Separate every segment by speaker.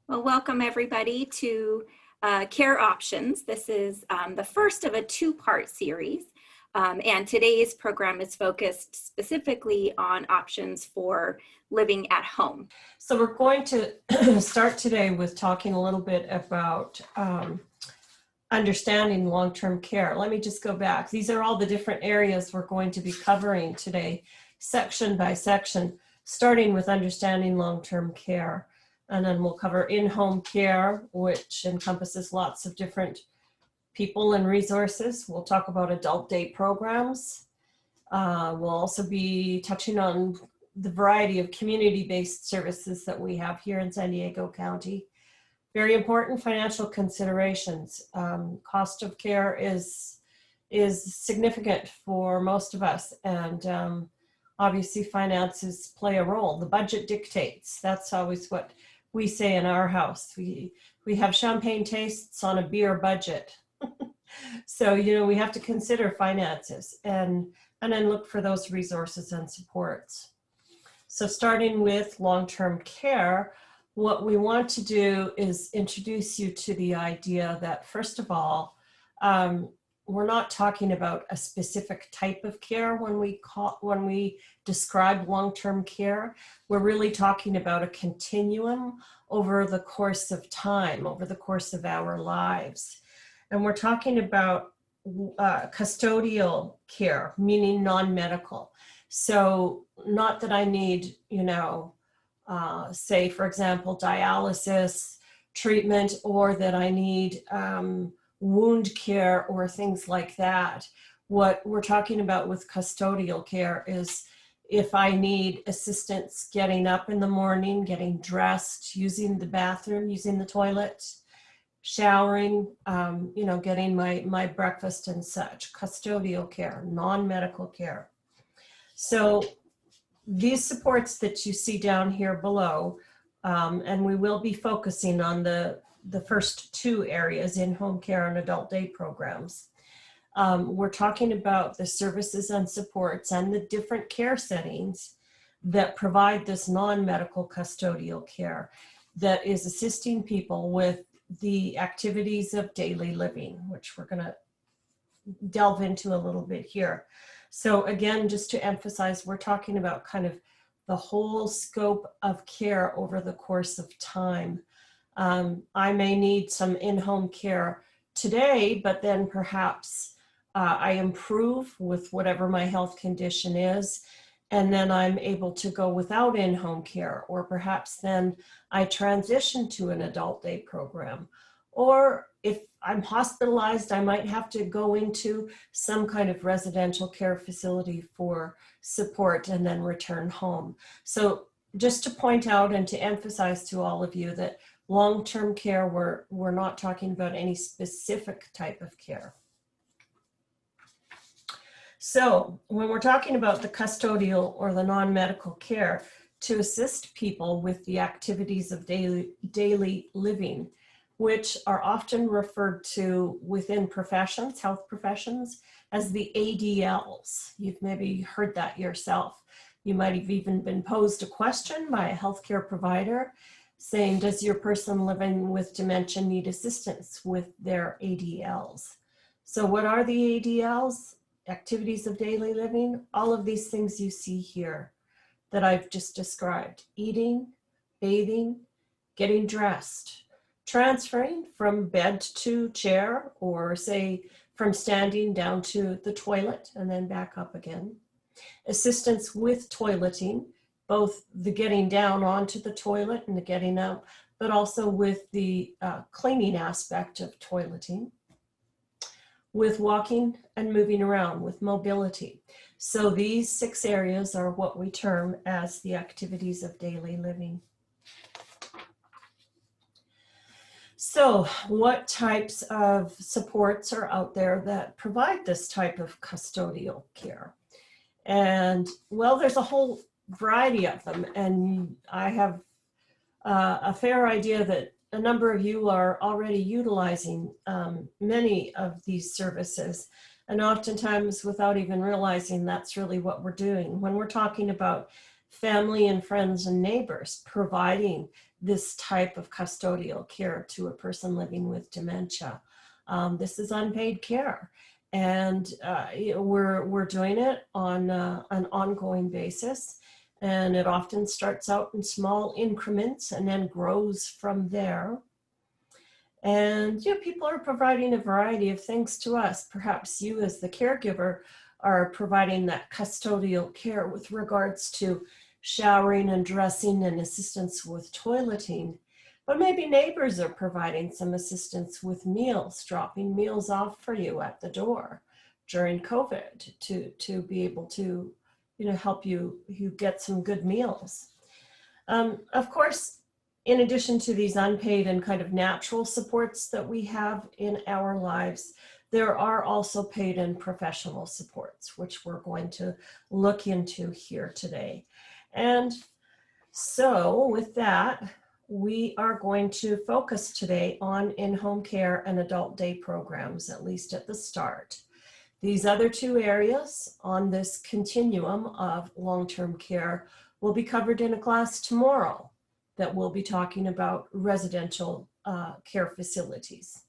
Speaker 1: Well, welcome everybody to Care Options. This is the first of a two-part series. And today's program is focused specifically on options for living at home.
Speaker 2: So we're going to start today with talking a little bit about understanding long-term care. Let me just go back. These are all the different areas we're going to be covering today, section by section, starting with understanding long-term care. And then we'll cover in-home care, which encompasses lots of different people and resources. We'll talk about adult day programs. We'll also be touching on the variety of community-based services that we have here in San Diego County. Very important financial considerations. Cost of care is significant for most of us, and obviously finances play a role. The budget dictates. That's always what we say in our house. We have champagne tastes on a beer budget. So, we have to consider finances and then look for those resources and supports. So starting with long-term care, what we want to do is introduce you to the idea that, first of all, we're not talking about a specific type of care when we describe long-term care. We're really talking about a continuum over the course of time, over the course of our lives. And we're talking about custodial care, meaning non-medical. So not that I need, say, for example, dialysis treatment, or that I need wound care or things like that. What we're talking about with custodial care is if I need assistance getting up in the morning, getting dressed, using the bathroom, using the toilet, showering, getting my breakfast and such. Custodial care, non-medical care. So these supports that you see down here below, and we will be focusing on the first two areas, in-home care and adult day programs. We're talking about the services and supports and the different care settings that provide this non-medical custodial care that is assisting people with the activities of daily living, which we're going to delve into a little bit here. So again, just to emphasize, we're talking about kind of the whole scope of care over the course of time. I may need some in-home care today, but then perhaps I improve with whatever my health condition is, and then I'm able to go without in-home care, or perhaps then I transition to an adult day program. Or if I'm hospitalized, I might have to go into some kind of residential care facility for support and then return home. So just to point out and to emphasize to all of you that long-term care, we're not talking about any specific type of care. So when we're talking about the custodial or the non-medical care to assist people with the activities of daily living, which are often referred to within professions, health professions, as the ADLs. You've maybe heard that yourself. You might have even been posed a question by a healthcare provider saying, does your person living with dementia need assistance with their ADLs? So what are the ADLs? Activities of daily living, all of these things you see here that I've just described: eating, bathing, getting dressed, transferring from bed to chair, or say from standing down to the toilet and then back up again. Assistance with toileting, both the getting down onto the toilet and the getting up, but also with the cleaning aspect of toileting. With walking and moving around, with mobility. So these 6 areas are what we term as the activities of daily living. So what types of supports are out there that provide this type of custodial care? And well, there's a whole variety of them, and I have a fair idea that a number of you are already utilizing many of these services, and oftentimes without even realizing that's really what we're doing. When we're talking about family and friends and neighbors providing this type of custodial care to a person living with dementia. This is unpaid care, and we're doing it on an ongoing basis, and it often starts out in small increments and then grows from there. And people are providing a variety of things to us. Perhaps you as the caregiver are providing that custodial care with regards to showering and dressing and assistance with toileting. But maybe neighbors are providing some assistance with meals, dropping meals off for you at the door during COVID to be able to help you get some good meals. Of course, in addition to these unpaid and kind of natural supports that we have in our lives, there are also paid and professional supports, which we're going to look into here today. And so with that, we are going to focus today on in-home care and adult day programs, at least at the start. These other two areas on this continuum of long-term care will be covered in a class tomorrow that we'll be talking about residential care facilities.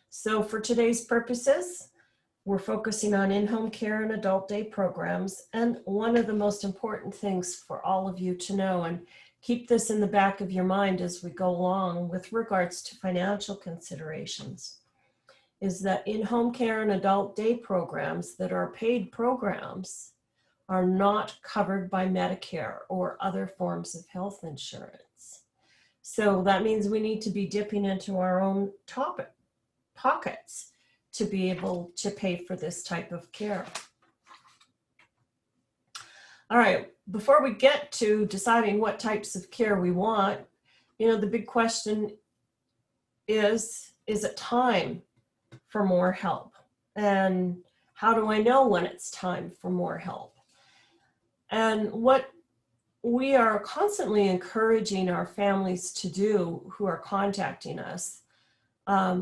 Speaker 2: So for today's purposes, we're focusing on in-home care and adult day programs. And one of the most important things for all of you to know, and keep this in the back of your mind as we go along with regards to financial considerations, is that in-home care and adult day programs that are paid programs are not covered by Medicare or other forms of health insurance. So that means we need to be dipping into our own pockets to be able to pay for this type of care. All right, before we get to deciding what types of care we want, the big question is it time for more help? And how do I know when it's time for more help? And what we are constantly encouraging our families to do who are contacting us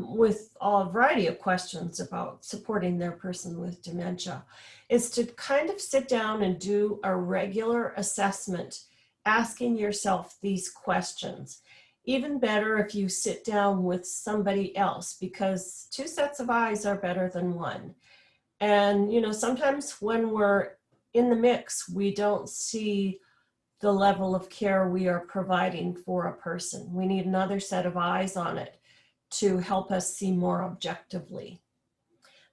Speaker 2: with a variety of questions about supporting their person with dementia is to kind of sit down and do a regular assessment, asking yourself these questions. Even better if you sit down with somebody else, because two sets of eyes are better than one. And sometimes when we're in the mix, we don't see the level of care we are providing for a person. We need another set of eyes on it to help us see more objectively.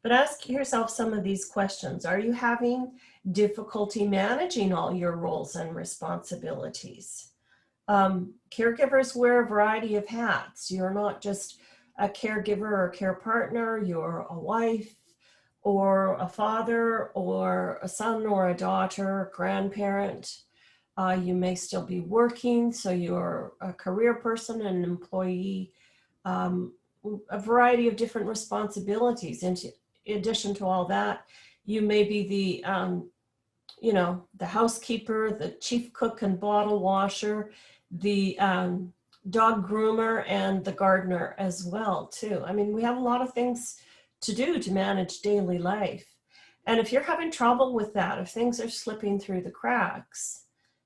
Speaker 2: But ask yourself some of these questions. Are you having difficulty managing all your roles and responsibilities? Caregivers wear a variety of hats. You're not just a caregiver or care partner, you're a wife, or a father, or a son, or a daughter, grandparent. You may still be working, so you're a career person, an employee, a variety of different responsibilities. And in addition to all that, you may be the housekeeper, the chief cook and bottle washer, the dog groomer, and the gardener as well, too. I mean, we have a lot of things to do to manage daily life. And if you're having trouble with that, if things are slipping through the cracks,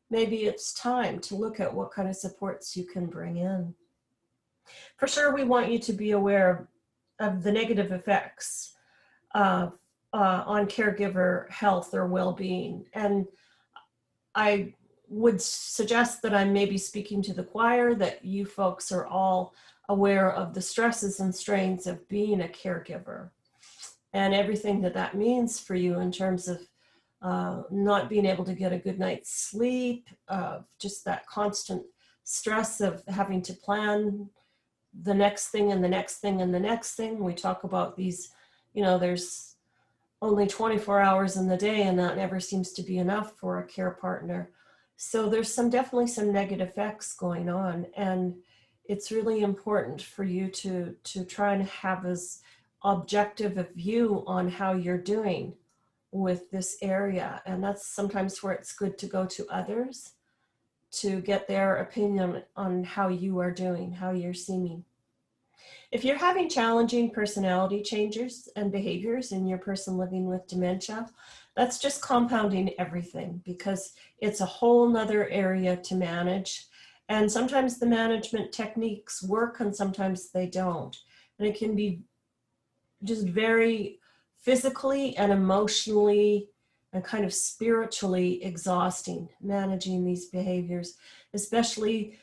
Speaker 2: maybe it's time to look at what kind of supports you can bring in. For sure, we want you to be aware of the negative effects on caregiver health or well-being. And I would suggest that I'm maybe speaking to the choir, that you folks are all aware of the stresses and strains of being a caregiver and everything that means for you in terms of not being able to get a good night's sleep, just that constant stress of having to plan the next thing and the next thing and the next thing. We talk about these, there's only 24 hours in the day, and that never seems to be enough for a care partner. So there's definitely some negative effects going on, and it's really important for you to try and have as objective a view on how you're doing with this area. And that's sometimes where it's good to go to others to get their opinion on how you are doing, how you're seeming. If you're having challenging personality changes and behaviors in your person living with dementia, that's just compounding everything, because it's a whole nother area to manage. And sometimes the management techniques work and sometimes they don't. And it can be just very physically and emotionally and kind of spiritually exhausting managing these behaviors, especially,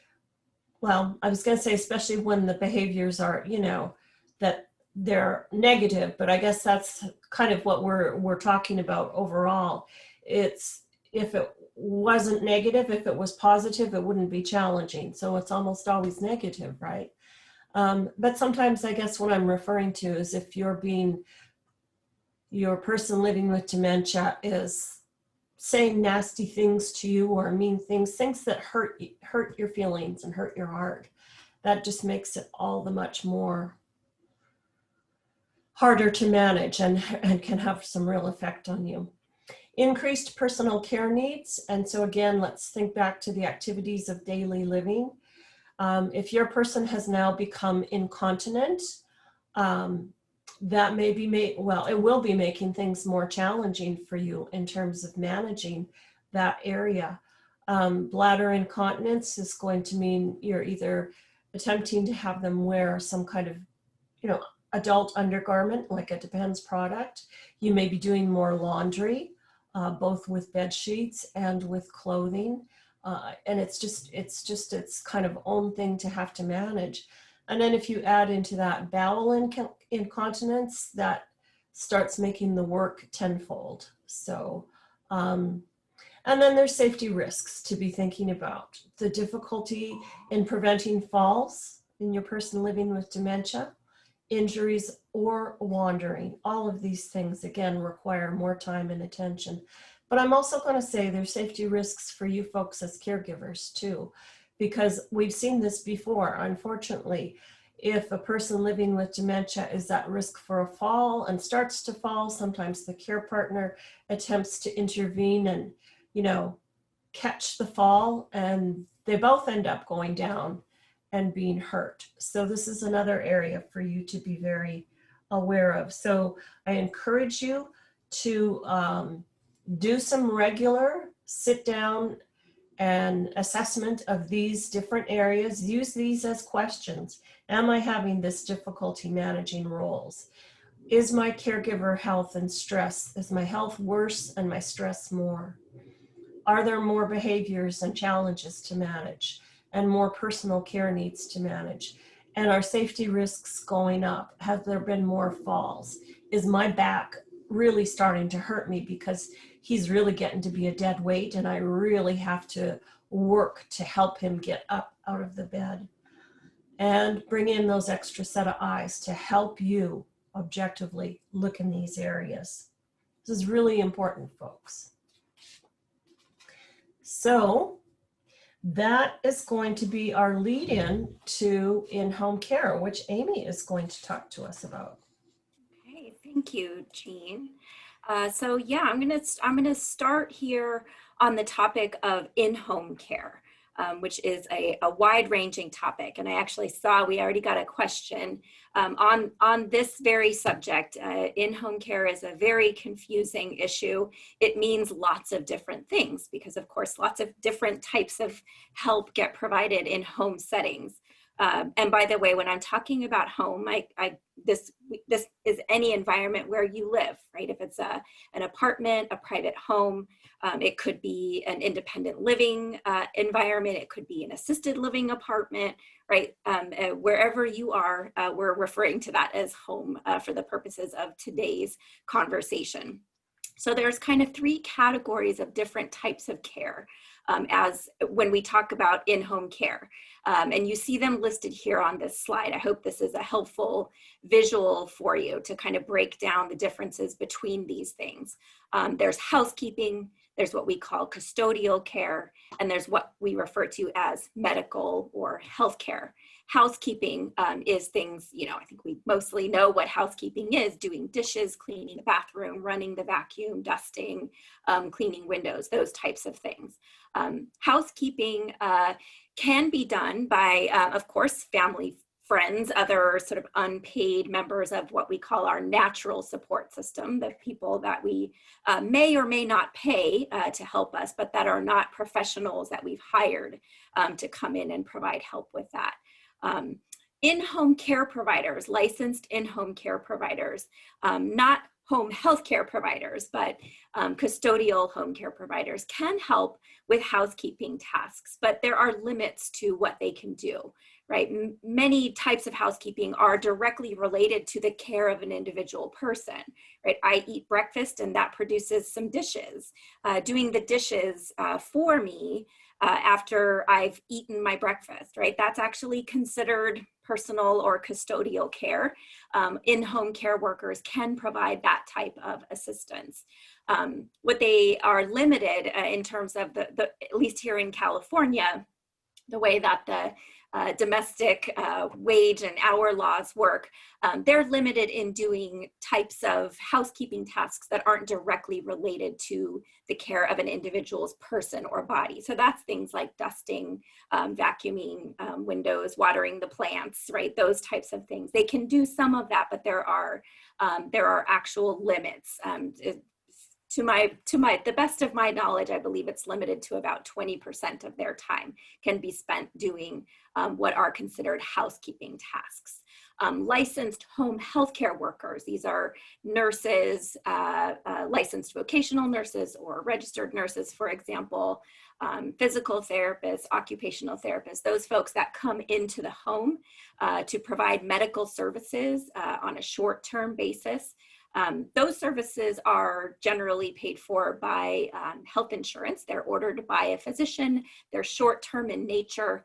Speaker 2: well, I was going to say, especially when the behaviors are, that they're negative, but I guess that's kind of what we're talking about overall. It's, if it wasn't negative, if it was positive, it wouldn't be challenging. So it's almost always negative, right? But sometimes I guess what I'm referring to is if your person living with dementia is saying nasty things to you or mean things that hurt your feelings and hurt your heart, that just makes it all the much more harder to manage and can have some real effect on you. Increased personal care needs. And so again, let's think back to the activities of daily living. If your person has now become incontinent, that may be it will be making things more challenging for you in terms of managing that area. Bladder incontinence is going to mean you're either attempting to have them wear some kind of, adult undergarment, like a Depends product. You may be doing more laundry, both with bed sheets and with clothing. And it's kind of own thing to have to manage. And then if you add into that bowel incontinence, that starts making the work tenfold. So, and then there's safety risks to be thinking about. The difficulty in preventing falls in your person living with dementia, injuries, or wandering. All of these things, again, require more time and attention. But I'm also going to say there's safety risks for you folks as caregivers too, because we've seen this before. Unfortunately, if a person living with dementia is at risk for a fall and starts to fall, sometimes the care partner attempts to intervene and, catch the fall, and they both end up going down and being hurt. So this is another area for you to be very aware of. So I encourage you to do some regular sit down and assessment of these different areas. Use these as questions. Am I having this difficulty managing roles? Is my caregiver health and stress? Is my health worse and my stress more? Are there more behaviors and challenges to manage and more personal care needs to manage? And are safety risks going up? Have there been more falls? Is my back really starting to hurt me because he's really getting to be a dead weight and I really have to work to help him get up out of the bed? And bring in those extra set of eyes to help you objectively look in these areas. This is really important, folks. So that is going to be our lead-in to in-home care, which Amy is going to talk to us about.
Speaker 1: Okay, thank you, Jean. So yeah, I'm gonna start here on the topic of in-home care, which is a wide-ranging topic. And I actually saw we already got a question on this very subject. In-home care is a very confusing issue. It means lots of different things because, of course, lots of different types of help get provided in home settings. And by the way, when I'm talking about home, this is any environment where you live, right? If it's an apartment, a private home, it could be an independent living environment, it could be an assisted living apartment, right? Wherever you are, we're referring to that as home for the purposes of today's conversation. So there's kind of three categories of different types of care as when we talk about in-home care. And you see them listed here on this slide. I hope this is a helpful visual for you to kind of break down the differences between these things. There's housekeeping, there's what we call custodial care, and there's what we refer to as medical or healthcare. Housekeeping is things, I think we mostly know what housekeeping is: doing dishes, cleaning the bathroom, running the vacuum, dusting, cleaning windows, those types of things. Housekeeping can be done by, of course, family friends, other sort of unpaid members of what we call our natural support system, the people that we may or may not pay to help us, but that are not professionals that we've hired to come in and provide help with that. In-home care providers, licensed in-home care providers, not home health care providers, but custodial home care providers can help with housekeeping tasks, but there are limits to what they can do, right? Many types of housekeeping are directly related to the care of an individual person, right? I eat breakfast and that produces some dishes. Doing the dishes for me after I've eaten my breakfast, right? That's actually considered personal or custodial care. In-home care workers can provide that type of assistance. What they are limited in terms of at least here in California, the way that the domestic wage and hour laws work, they're limited in doing types of housekeeping tasks that aren't directly related to the care of an individual's person or body. So that's things like dusting, vacuuming windows, watering the plants, right? Those types of things. They can do some of that, but there are actual limits. To the best of my knowledge, I believe it's limited to about 20% of their time can be spent doing what are considered housekeeping tasks. Licensed home healthcare workers, these are nurses, licensed vocational nurses or registered nurses, for example, physical therapists, occupational therapists, those folks that come into the home to provide medical services on a short-term basis. Those services are generally paid for by health insurance. They're ordered by a physician. They're short-term in nature.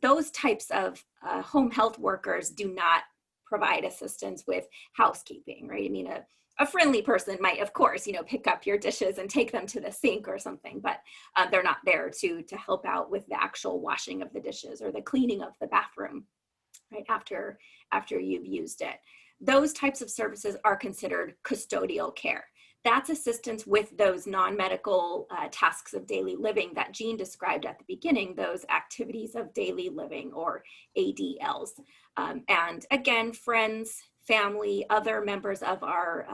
Speaker 1: Those types of home health workers do not provide assistance with housekeeping, right? I mean, a friendly person might, of course, pick up your dishes and take them to the sink or something, but they're not there to help out with the actual washing of the dishes or the cleaning of the bathroom, right, after you've used it. Those types of services are considered custodial care. That's assistance with those non-medical tasks of daily living that Jean described at the beginning, those activities of daily living or ADLs. And again, friends, family, other members of our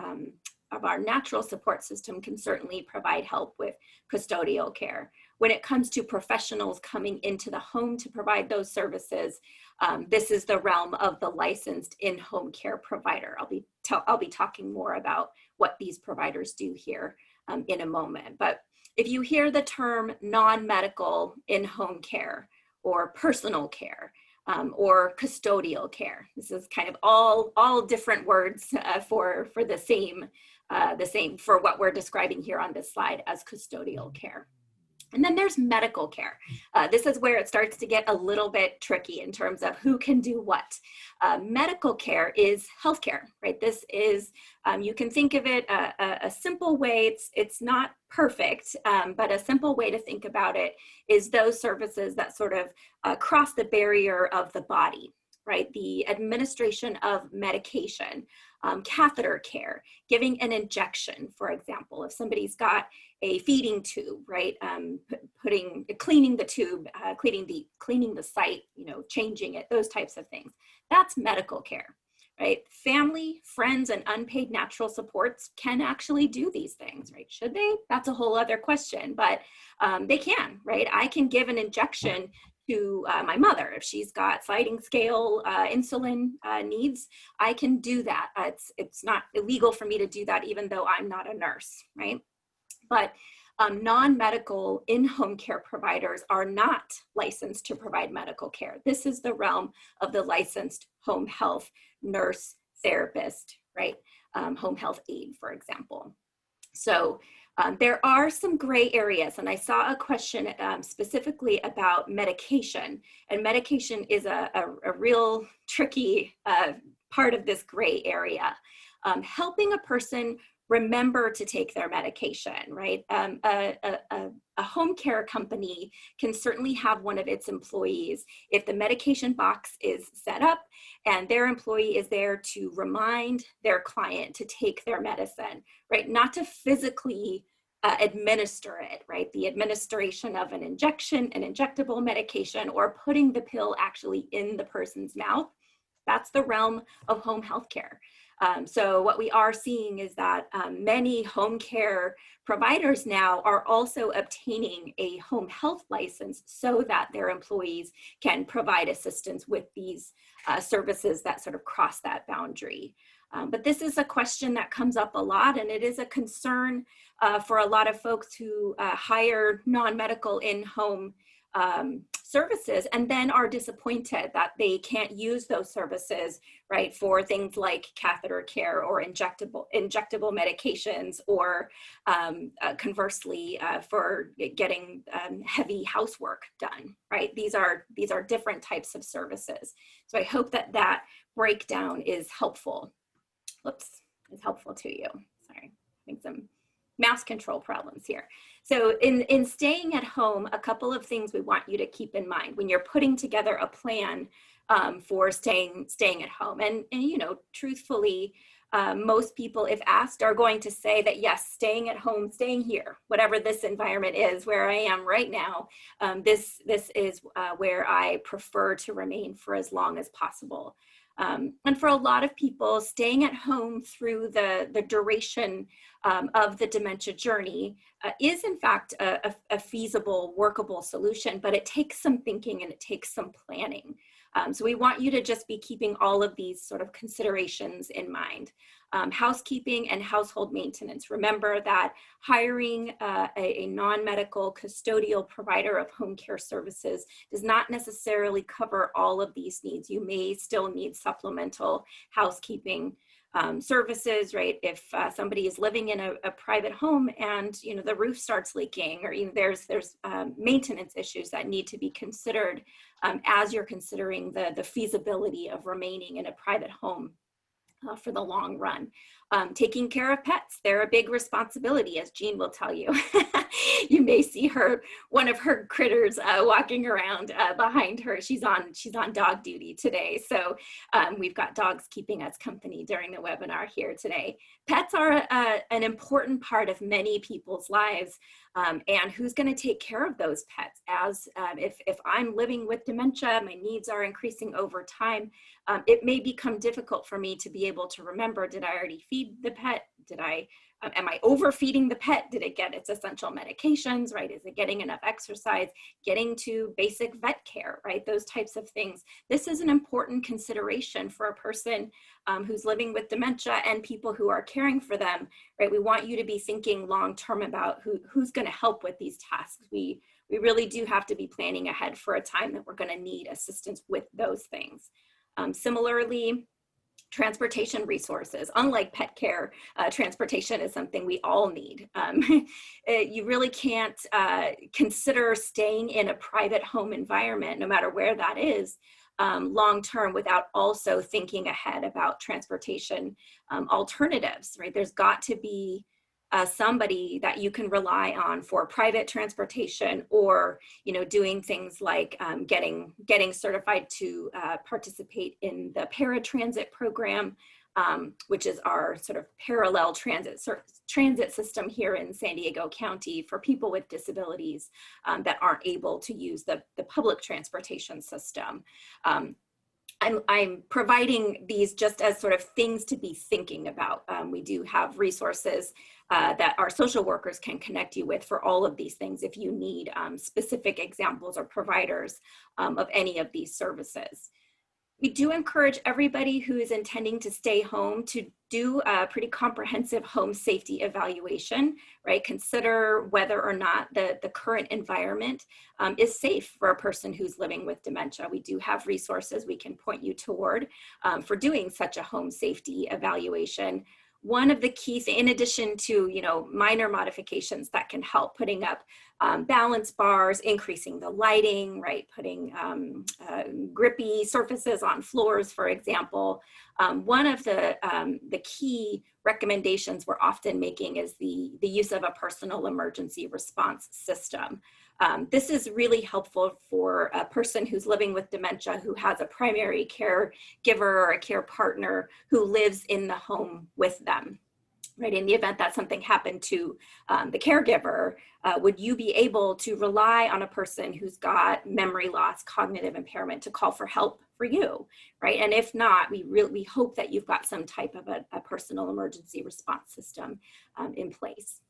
Speaker 1: natural support system can certainly provide help with custodial care. When it comes to professionals coming into the home to provide those services, this is the realm of the licensed in-home care provider. I'll be talking more about what these providers do here in a moment. But if you hear the term non-medical in-home care or personal care or custodial care, this is kind of all different words for the same for what we're describing here on this slide as custodial care. And then there's medical care. This is where it starts to get a little bit tricky in terms of who can do what. Medical care is healthcare, right? This is, you can think of it a simple way, it's not perfect, but a simple way to think about it is those services that sort of cross the barrier of the body, right? The administration of medication, catheter care, giving an injection, for example, if somebody's got a feeding tube, right? Cleaning the tube, cleaning the site, changing it, those types of things. That's medical care, right? Family, friends, and unpaid natural supports can actually do these things, right? Should they? That's a whole other question, but they can, right? I can give an injection to my mother if she's got sliding scale insulin needs. I can do that. It's not illegal for me to do that, even though I'm not a nurse, right? But non-medical in-home care providers are not licensed to provide medical care. This is the realm of the licensed home health nurse, therapist, right? Home health aide, for example. So there are some gray areas, and I saw a question specifically about medication, and medication is a real tricky part of this gray area. Helping a person remember to take their medication, right? A home care company can certainly have one of its employees, if the medication box is set up and their employee is there to remind their client to take their medicine, right? Not to physically administer it, right? The administration of an injection, an injectable medication, or putting the pill actually in the person's mouth. That's the realm of home healthcare. So what we are seeing is that many home care providers now are also obtaining a home health license so that their employees can provide assistance with these services that sort of cross that boundary. But this is a question that comes up a lot, and it is a concern for a lot of folks who hire non-medical in-home services and then are disappointed that they can't use those services, right, for things like catheter care or injectable medications, or conversely for getting heavy housework done, right? These are different types of services. So I hope that that breakdown is helpful. Whoops, is helpful to you. Sorry, having some mouse control problems here. So in staying at home, a couple of things we want you to keep in mind when you're putting together a plan for staying at home. And you know, truthfully, most people, if asked, are going to say that yes, staying at home, staying here, whatever this environment is where I am right now, this is where I prefer to remain for as long as possible. And for a lot of people, staying at home through the duration of the dementia journey is in fact a feasible, workable solution, but it takes some thinking and it takes some planning. So we want you to just be keeping all of these sort of considerations in mind. Housekeeping and household maintenance. Remember that hiring a non-medical custodial provider of home care services does not necessarily cover all of these needs. You may still need supplemental housekeeping services, right? If somebody is living in a private home and you know the roof starts leaking, or you know, there's maintenance issues that need to be considered as you're considering the feasibility of remaining in a private home for the long run. Taking care of pets, they're a big responsibility, as Jean will tell you. You may see one of her critters walking around behind her. She's on dog duty today. So we've got dogs keeping us company during the webinar here today. Pets are an important part of many people's lives. And who's going to take care of those pets? As if I'm living with dementia, my needs are increasing over time, it may become difficult for me to be able to remember, did I already feed the pet? Am I overfeeding the pet? Did it get its essential medications, right? Is it getting enough exercise? Getting to basic vet care, right? Those types of things. This is an important consideration for a person who's living with dementia and people who are caring for them, right? We want you to be thinking long-term about who's going to help with these tasks. We really do have to be planning ahead for a time that we're going to need assistance with those things. Similarly, transportation resources. Unlike pet care, transportation is something we all need. You really can't consider staying in a private home environment, no matter where that is, long-term without also thinking ahead about transportation alternatives, right? There's got to be somebody that you can rely on for private transportation, or you know, doing things like getting certified to participate in the paratransit program, which is our sort of parallel transit system here in San Diego County for people with disabilities that aren't able to use the public transportation system. I'm providing these just as sort of things to be thinking about. We do have resources that our social workers can connect you with for all of these things if you need specific examples or providers of any of these services. We do encourage everybody who is intending to stay home to do a pretty comprehensive home safety evaluation, right? Consider whether or not the current environment is safe for a person who's living with dementia. We do have resources we can point you toward for doing such a home safety evaluation. One of the key things, in addition to, you know, minor modifications that can help, putting up balance bars, increasing the lighting, right, putting grippy surfaces on floors, for example. One of the key recommendations we're often making is the use of a personal emergency response system. This is really helpful for a person who's living with dementia who has a primary caregiver or a care partner who lives in the home with them. right? In the event that something happened to the caregiver, would you be able to rely on a person who's got memory loss, cognitive impairment to call for help for you, right? And if not, we hope that you've got some type of a personal emergency response system in place.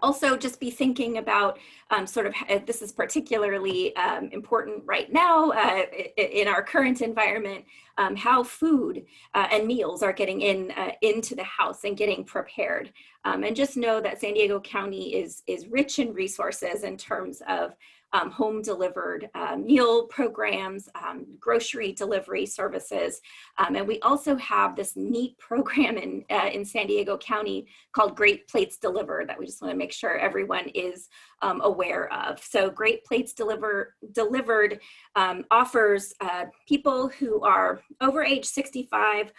Speaker 1: Also, just be thinking about this is particularly important right now in our current environment, how food and meals are getting into the house and getting prepared. And just know that San Diego County is rich in resources in terms of home delivered meal programs, grocery delivery services. And we also have this neat program in San Diego County called Great Plates Delivered that we just want to make sure everyone is aware of. So Great Plates Delivered offers people who are over age 65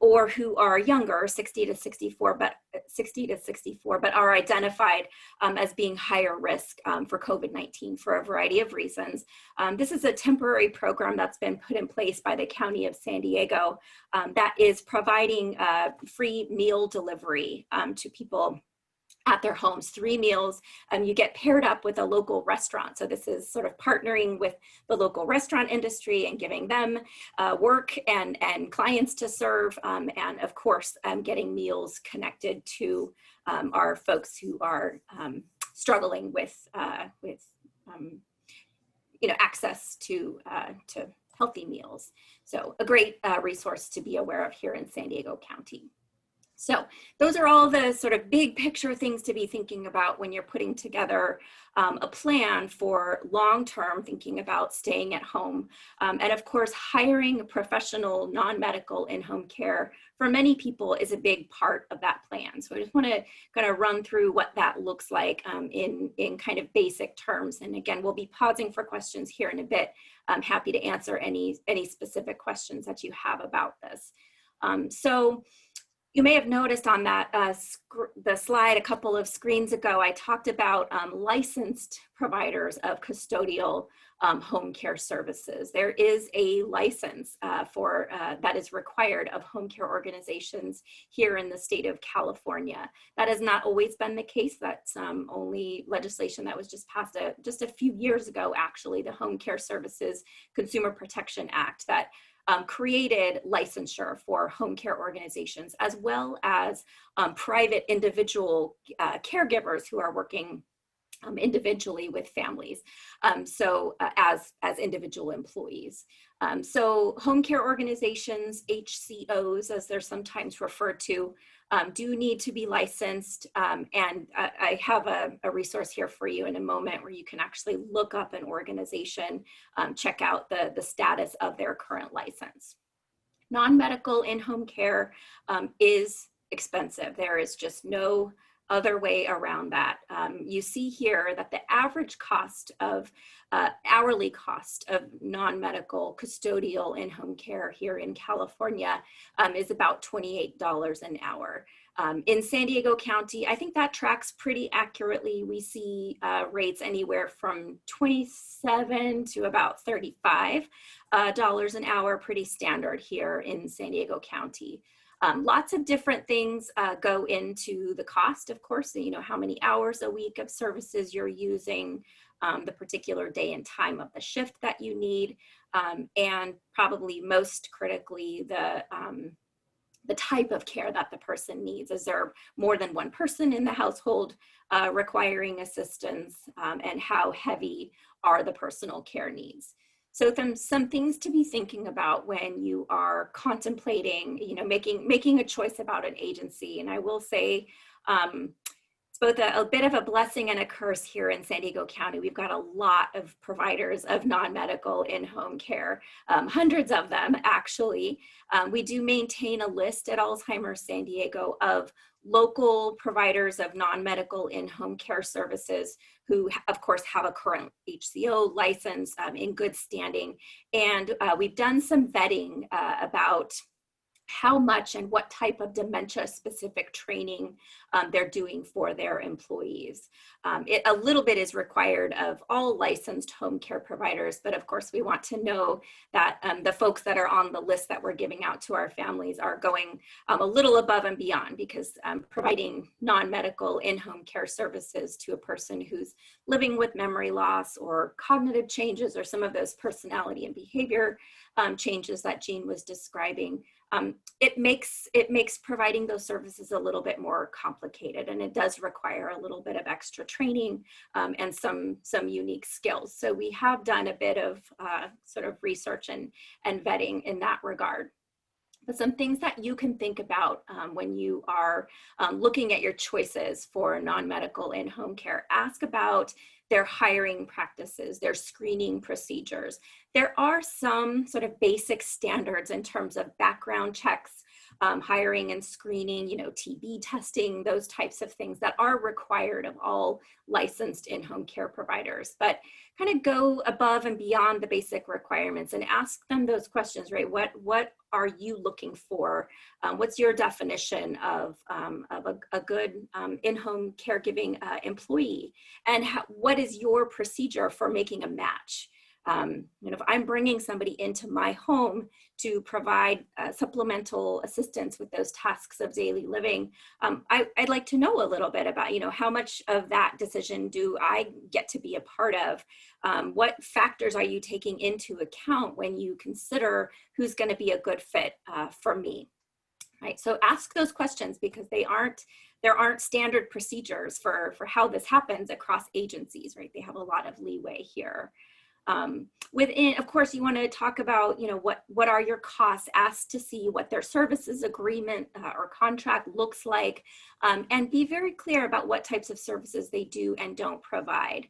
Speaker 1: or who are younger, 60 to 64, but are identified as being higher risk for COVID-19 for a variety of reasons. This is a temporary program that's been put in place by the County of San Diego that is providing free meal delivery to people at their homes, 3 meals. You get paired up with a local restaurant. So this is sort of partnering with the local restaurant industry and giving them work and clients to serve. And of course, getting meals connected to our folks who are struggling with access to healthy meals. So a great resource to be aware of here in San Diego County. So those are all the sort of big picture things to be thinking about when you're putting together a plan for long-term thinking about staying at home. And of course, hiring a professional non-medical in-home care for many people is a big part of that plan. So I just want to kind of run through what that looks like in kind of basic terms. And again, we'll be pausing for questions here in a bit. I'm happy to answer any specific questions that you have about this. So you may have noticed on that the slide a couple of screens ago, I talked about licensed providers of custodial home care services. There is a license that is required of home care organizations here in the state of California. That has not always been the case. That's only legislation that was just passed just a few years ago, actually, the Home Care Services Consumer Protection Act that created licensure for home care organizations, as well as private individual caregivers who are working individually with families, as individual employees. So home care organizations, HCOs, as they're sometimes referred to, do need to be licensed. And I have a resource here for you in a moment where you can actually look up an organization, check out the status of their current license. Non-medical in-home care is expensive. There is just no other way around that. You see here that the average cost of hourly cost of non-medical custodial in-home care here in California is about $28 an hour. In San Diego County, I think that tracks pretty accurately. We see rates anywhere from $27 to about $35 an hour, pretty standard here in San Diego County. Lots of different things go into the cost, of course, how many hours a week of services you're using, the particular day and time of the shift that you need, and probably most critically, the type of care that the person needs. Is there more than one person in the household requiring assistance, and how heavy are the personal care needs? So some things to be thinking about when you are contemplating, making a choice about an agency. And I will say, it's both a bit of a blessing and a curse here in San Diego County. We've got a lot of providers of non-medical in-home care, hundreds of them actually. We do maintain a list at Alzheimer San Diego of local providers of non-medical in-home care services who, of course, have a current HCO license in good standing. And we've done some vetting about how much and what type of dementia specific training they're doing for their employees. A little bit is required of all licensed home care providers, but of course we want to know that the folks that are on the list that we're giving out to our families are going a little above and beyond, because providing non-medical in-home care services to a person who's living with memory loss or cognitive changes or some of those personality and behavior changes that Jean was describing, it makes providing those services a little bit more complicated, and it does require a little bit of extra training and some unique skills. So we have done a bit of sort of research and vetting in that regard. But some things that you can think about when you are looking at your choices for non-medical in-home care. Ask about their hiring practices, their screening procedures. There are some sort of basic standards in terms of background checks, hiring and screening, TB testing, those types of things that are required of all licensed in-home care providers. But kind of go above and beyond the basic requirements and ask them those questions, right? What are you looking for? What's your definition of a good in-home caregiving employee? And what is your procedure for making a match? If I'm bringing somebody into my home to provide supplemental assistance with those tasks of daily living, I'd like to know a little bit about, how much of that decision do I get to be a part of? What factors are you taking into account when you consider who's going to be a good fit for me? Right. So ask those questions, because there aren't standard procedures for how this happens across agencies, right? They have a lot of leeway here. Within, of course, you want to talk about, what are your costs, ask to see what their services agreement or contract looks like, and be very clear about what types of services they do and don't provide.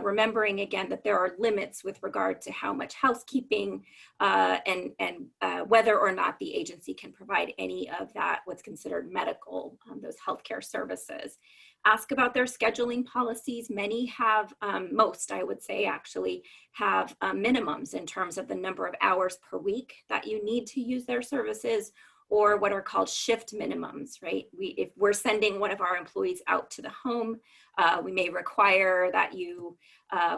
Speaker 1: Remembering again that there are limits with regard to how much housekeeping and whether or not the agency can provide any of that, what's considered medical, those healthcare services. Ask about their scheduling policies. Many have, most I would say actually, have minimums in terms of the number of hours per week that you need to use their services, or what are called shift minimums, right? If we're sending one of our employees out to the home, we may require that you,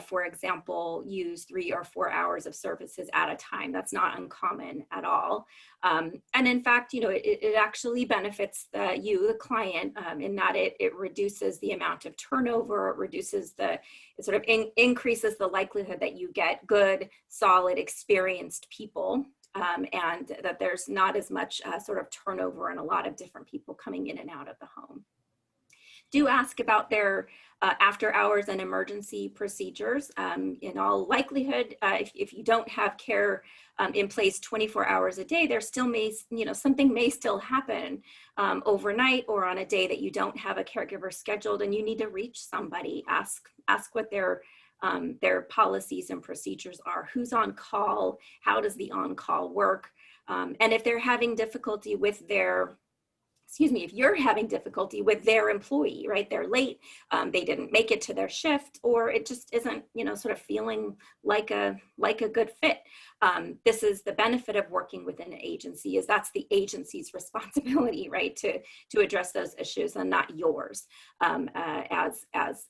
Speaker 1: for example, use 3 or 4 hours of services at a time. That's not uncommon at all. And in fact, it actually benefits you, the client, in that it reduces the amount of turnover, it reduces it sort of increases the likelihood that you get good, solid, experienced people. And that there's not as much sort of turnover and a lot of different people coming in and out of the home. Do ask about their after hours and emergency procedures. In all likelihood, if you don't have care in place 24 hours a day, there still may, something may still happen overnight or on a day that you don't have a caregiver scheduled and you need to reach somebody. Ask what their policies and procedures are, who's on call, how does the on-call work, and if they're having difficulty with if you're having difficulty with their employee, right? They're late, they didn't make it to their shift, or it just isn't, sort of feeling like a good fit. This is the benefit of working within an agency, is that's the agency's responsibility, right? To address those issues and not yours as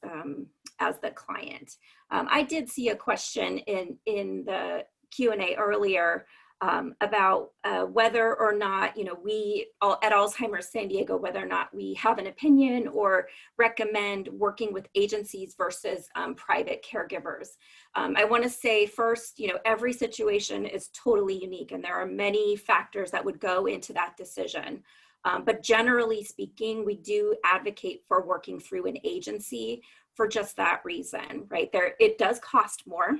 Speaker 1: the client. I did see a question in the Q&A earlier about whether or not, we at Alzheimer's San Diego, whether or not we have an opinion or recommend working with agencies versus private caregivers. I want to say first, every situation is totally unique, and there are many factors that would go into that decision. But generally speaking, we do advocate for working through an agency for just that reason, right? It does cost more,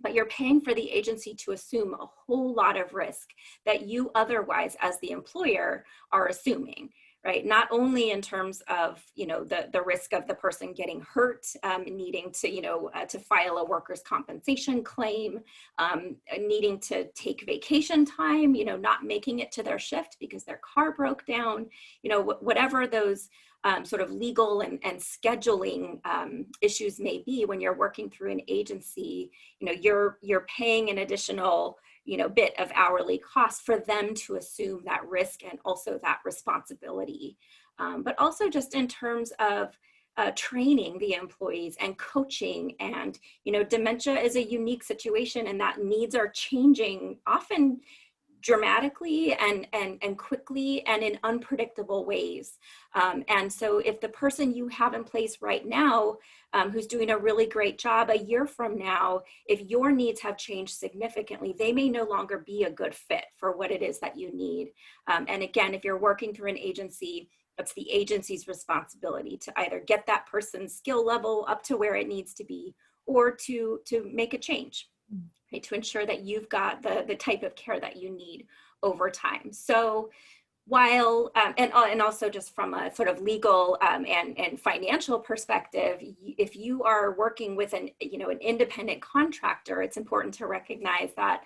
Speaker 1: but you're paying for the agency to assume a whole lot of risk that you otherwise, as the employer, are assuming, right? Not only in terms of, the risk of the person getting hurt, needing to file a workers' compensation claim, needing to take vacation time, not making it to their shift because their car broke down, whatever those sort of legal and scheduling issues may be when you're working through an agency, you're paying an additional, bit of hourly cost for them to assume that risk and also that responsibility. But also just in terms of training the employees and coaching, and dementia is a unique situation, and that needs are changing often dramatically and quickly and in unpredictable ways. And so if the person you have in place right now, who's doing a really great job, a year from now, if your needs have changed significantly, they may no longer be a good fit for what it is that you need. And again, if you're working through an agency, it's the agency's responsibility to either get that person's skill level up to where it needs to be, or to make a change. Right, to ensure that you've got the type of care that you need over time. So while, and also just from a sort of legal and financial perspective, if you are working with an independent contractor, it's important to recognize that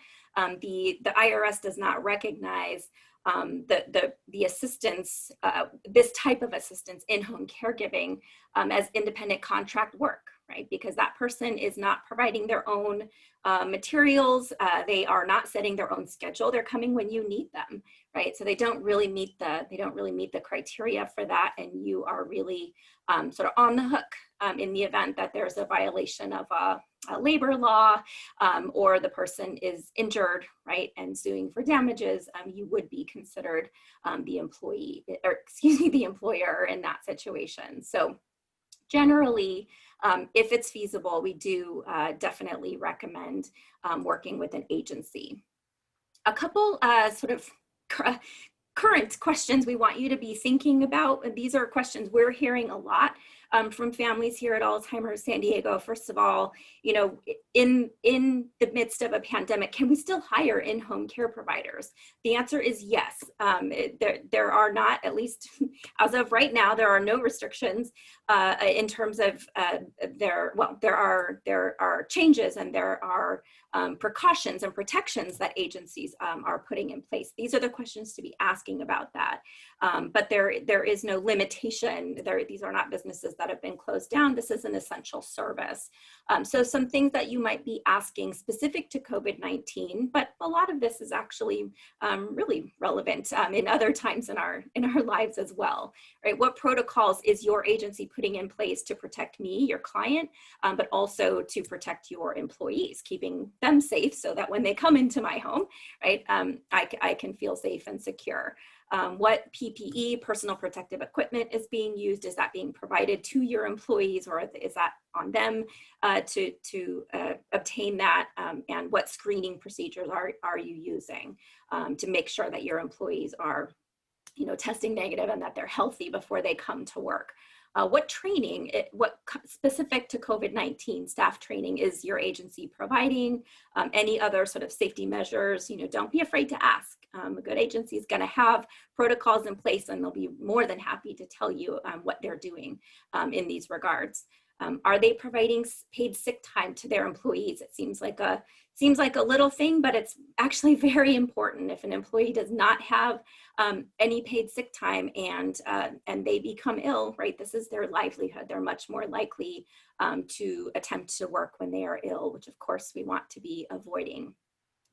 Speaker 1: the IRS does not recognize the assistance, this type of assistance, in-home caregiving, as independent contract work, right? Because that person is not providing their own materials, they are not setting their own schedule. They're coming when you need them, right? So they don't really meet the criteria for that, and you are really sort of on the hook in the event that there's a violation of a labor law, or the person is injured, right, and suing for damages. You would be considered the employee, or excuse me, the employer in that situation. So generally, if it's feasible, we do definitely recommend working with an agency. A couple sort of current questions we want you to be thinking about, and these are questions we're hearing a lot from families here at Alzheimer's San Diego. First of all, in the midst of a pandemic, can we still hire in-home care providers? The answer is yes. There are not, at least as of right now, there are no restrictions in terms of there are changes, and there are precautions and protections that agencies are putting in place. These are the questions to be asking about that. But there is no limitation. These are not businesses that have been closed down. This is an essential service. So some things that you might be asking specific to COVID-19, but a lot of this is actually really relevant in other times in our lives as well, right? What protocols is your agency putting in place to protect me, your client, but also to protect your employees, keeping them safe so that when they come into my home, right, I can feel safe and secure. What PPE, personal protective equipment, is being used? Is that being provided to your employees, or is that on them to obtain that? And what screening procedures are you using to make sure that your employees are testing negative and that they're healthy before they come to work? What training, what specific to COVID-19 staff training is your agency providing? Any other sort of safety measures? Don't be afraid to ask. A good agency is going to have protocols in place, and they'll be more than happy to tell you what they're doing in these regards. Are they providing paid sick time to their employees? It seems like a little thing, but it's actually very important. If an employee does not have any paid sick time and they become ill, right, this is their livelihood. They're much more likely to attempt to work when they are ill, which of course we want to be avoiding.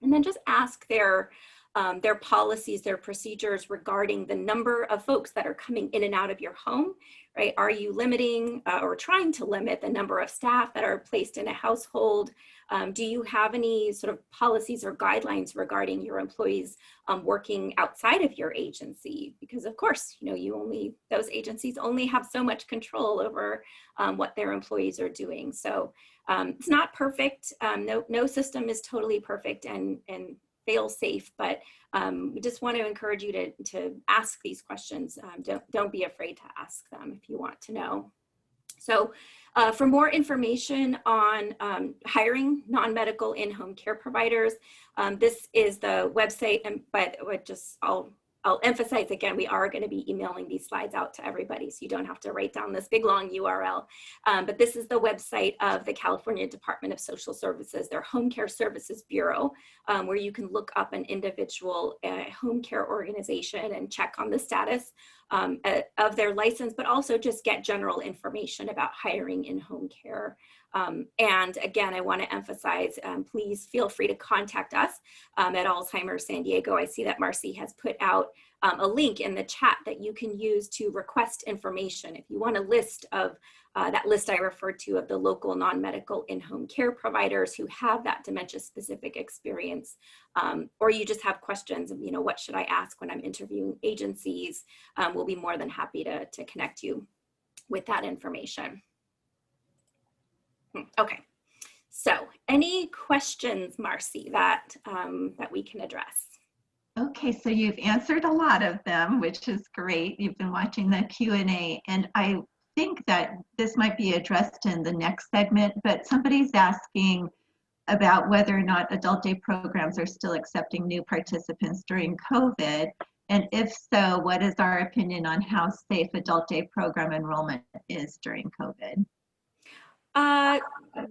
Speaker 1: And then just ask their policies, their procedures regarding the number of folks that are coming in and out of your home, right? Are you limiting or trying to limit the number of staff that are placed in a household? Do you have any sort of policies or guidelines regarding your employees working outside of your agency? Because of course, those agencies only have so much control over what their employees are doing. So it's not perfect. No system is totally perfect and fail safe, but we just want to encourage you to ask these questions. Don't be afraid to ask them if you want to know. So for more information on hiring non-medical in-home care providers, this is the website, but I'll emphasize again, we are going to be emailing these slides out to everybody, so you don't have to write down this big long URL. But this is the website of the California Department of Social Services, their Home Care Services Bureau, where you can look up an individual home care organization and check on the status of their license, but also just get general information about hiring in home care And again, I want to emphasize, please feel free to contact us at Alzheimer San Diego. I see that Marcy has put out a link in the chat that you can use to request information. If you want a list of that list I referred to of the local non-medical in-home care providers who have that dementia-specific experience, or you just have questions of, what should I ask when I'm interviewing agencies, we'll be more than happy to connect you with that information. Okay, so any questions, Marcy, that we can address?
Speaker 3: Okay, so you've answered a lot of them, which is great. You've been watching the Q&A, and I think that this might be addressed in the next segment, but somebody's asking about whether or not adult day programs are still accepting new participants during COVID. And if so, what is our opinion on how safe adult day program enrollment is during COVID?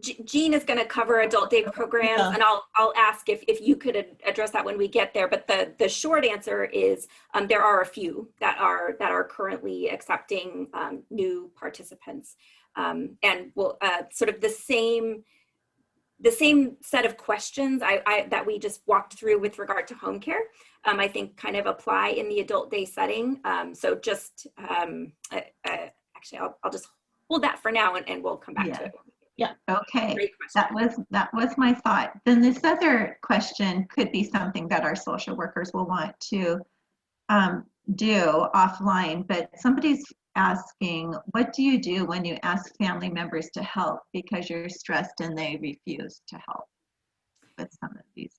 Speaker 1: Jean is going to cover adult day programs, and I'll ask if you could address that when we get there. But the short answer is there are a few that are currently accepting new participants, and we'll sort of the same set of questions that we just walked through with regard to home care, I think kind of apply in the adult day setting. So just actually, I'll just hold that for now, and we'll come back to it.
Speaker 3: Yeah. Okay. That was my thought. Then this other question could be something that our social workers will want to do offline, but somebody's asking, what do you do when you ask family members to help because you're stressed and they refuse to help with some of these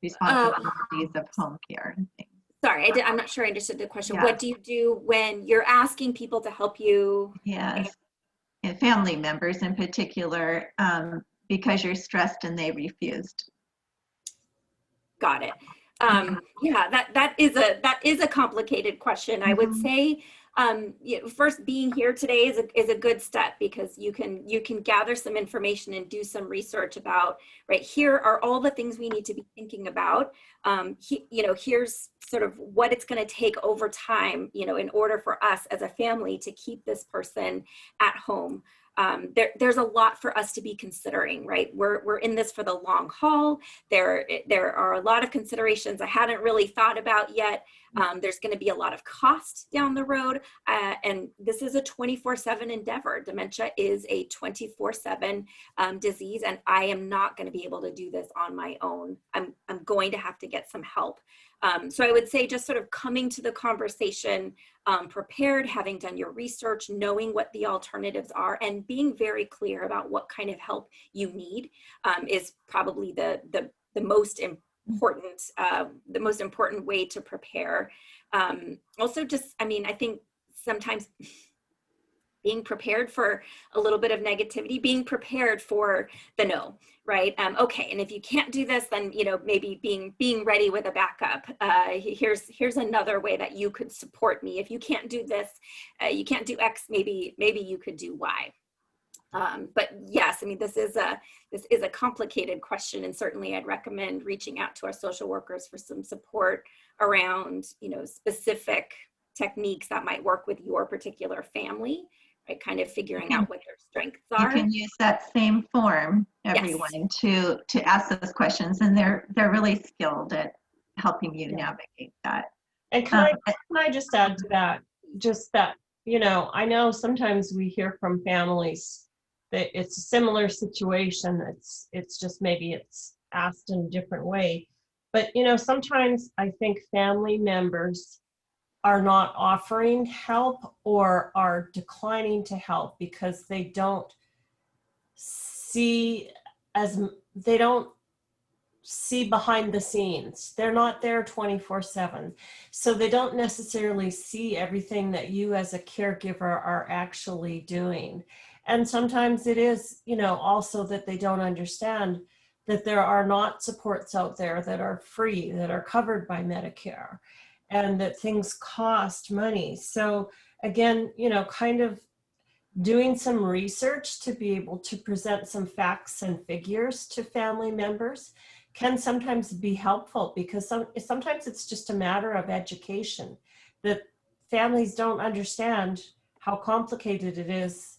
Speaker 3: responsibilities of home care and things?
Speaker 1: Sorry, I'm not sure I understood the question.
Speaker 3: Yeah.
Speaker 1: What do you do when you're asking people to help you?
Speaker 3: Yes, and family members in particular, because you're stressed and they refused.
Speaker 1: Got it. Yeah, that is a complicated question. I would say first, being here today is a good step, because you can gather some information and do some research about, right, here are all the things we need to be thinking about. Here's sort of what it's going to take over time, in order for us as a family to keep this person at home. There's a lot for us to be considering, right? We're in this for the long haul. There are a lot of considerations I hadn't really thought about yet. There's going to be a lot of cost down the road, and this is a 24/7 endeavor. Dementia is a 24/7 disease, and I am not going to be able to do this on my own. I'm going to have to get some help. So I would say just sort of coming to the conversation prepared, having done your research, knowing what the alternatives are, and being very clear about what kind of help you need is probably the most important way to prepare. Also, just, I think sometimes being prepared for a little bit of negativity, being prepared for the no, right? Okay, and if you can't do this, then maybe being ready with a backup. Here's another way that you could support me. If you can't do this, you can't do X, maybe you could do Y. But yes, this is a complicated question, and certainly I'd recommend reaching out to our social workers for some support around specific techniques that might work with your particular family, right? Kind of figuring out what their strengths are.
Speaker 3: You can use that same form, everyone, yes, to ask those questions, and they're really skilled at helping you navigate that.
Speaker 2: And can I just add to that, just that, I know sometimes we hear from families that it's a similar situation. It's just maybe it's asked in a different way. But, sometimes I think family members are not offering help or are declining to help because they don't see behind the scenes. They're not there 24/7. So they don't necessarily see everything that you as a caregiver are actually doing. And sometimes it is, also that they don't understand that there are not supports out there that are free, that are covered by Medicare, and that things cost money. So again, kind of doing some research to be able to present some facts and figures to family members can sometimes be helpful, because sometimes it's just a matter of education, that families don't understand how complicated it is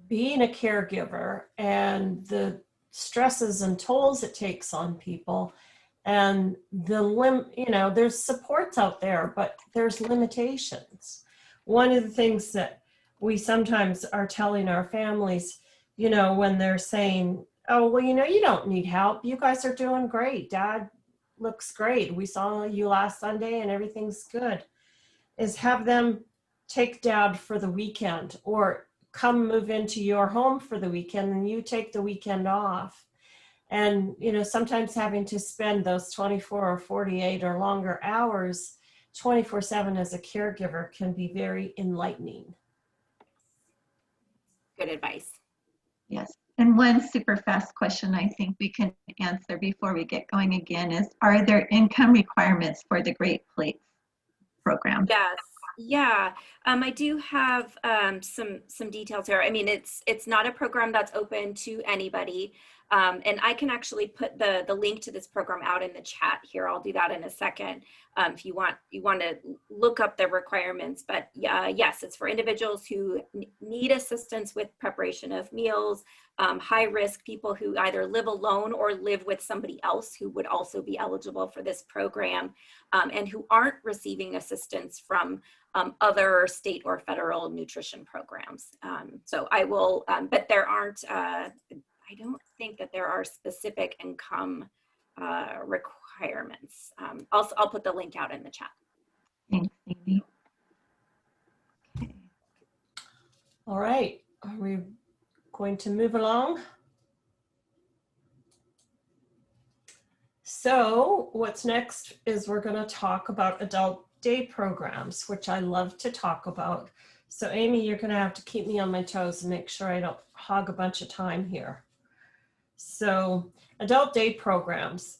Speaker 2: being a caregiver and the stresses and tolls it takes on people, and there's supports out there, but there's limitations. One of the things that we sometimes are telling our families, when they're saying, oh, well, you don't need help. You guys are doing great. Dad looks great. We saw you last Sunday and everything's good, is have them take Dad for the weekend, or come move into your home for the weekend and you take the weekend off. And, sometimes having to spend those 24 or 48 or longer hours 24/7 as a caregiver can be very enlightening.
Speaker 1: Good advice.
Speaker 3: Yes. And one super fast question I think we can answer before we get going again is, are there income requirements for the Great Plates program?
Speaker 1: Yes. Yeah, I do have some details here. I mean, it's not a program that's open to anybody, and I can actually put the link to this program out in the chat here. I'll do that in a second if you want to look up the requirements. But yes, it's for individuals who need assistance with preparation of meals, high risk people who either live alone or live with somebody else who would also be eligible for this program, and who aren't receiving assistance from other state or federal nutrition programs. So I will, but there aren't, I don't think that there are specific income requirements. I'll put the link out in the chat.
Speaker 3: Thanks, Amy. Okay.
Speaker 2: All right, are we going to move along? So what's next is we're going to talk about adult day programs, which I love to talk about. So Amy, you're going to have to keep me on my toes and make sure I don't hog a bunch of time here. So adult day programs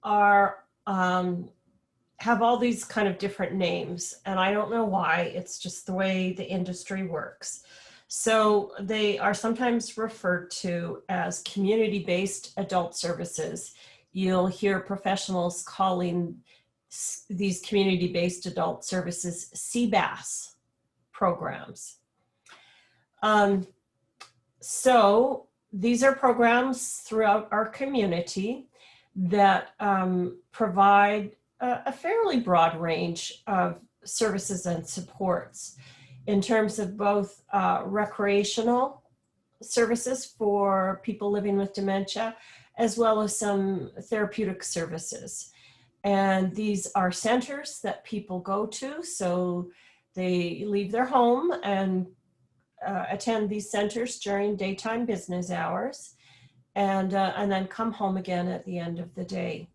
Speaker 2: are have all these kind of different names, and I don't know why. It's just the way the industry works. So they are sometimes referred to as community-based adult services. You'll hear professionals calling these community-based adult services CBAS programs. So these are programs throughout our community that provide a fairly broad range of services and supports in terms of both recreational services for people living with dementia, as well as some therapeutic services. And these are centers that people go to. So they leave their home and attend these centers during daytime business hours, and then come home again at the end of the day.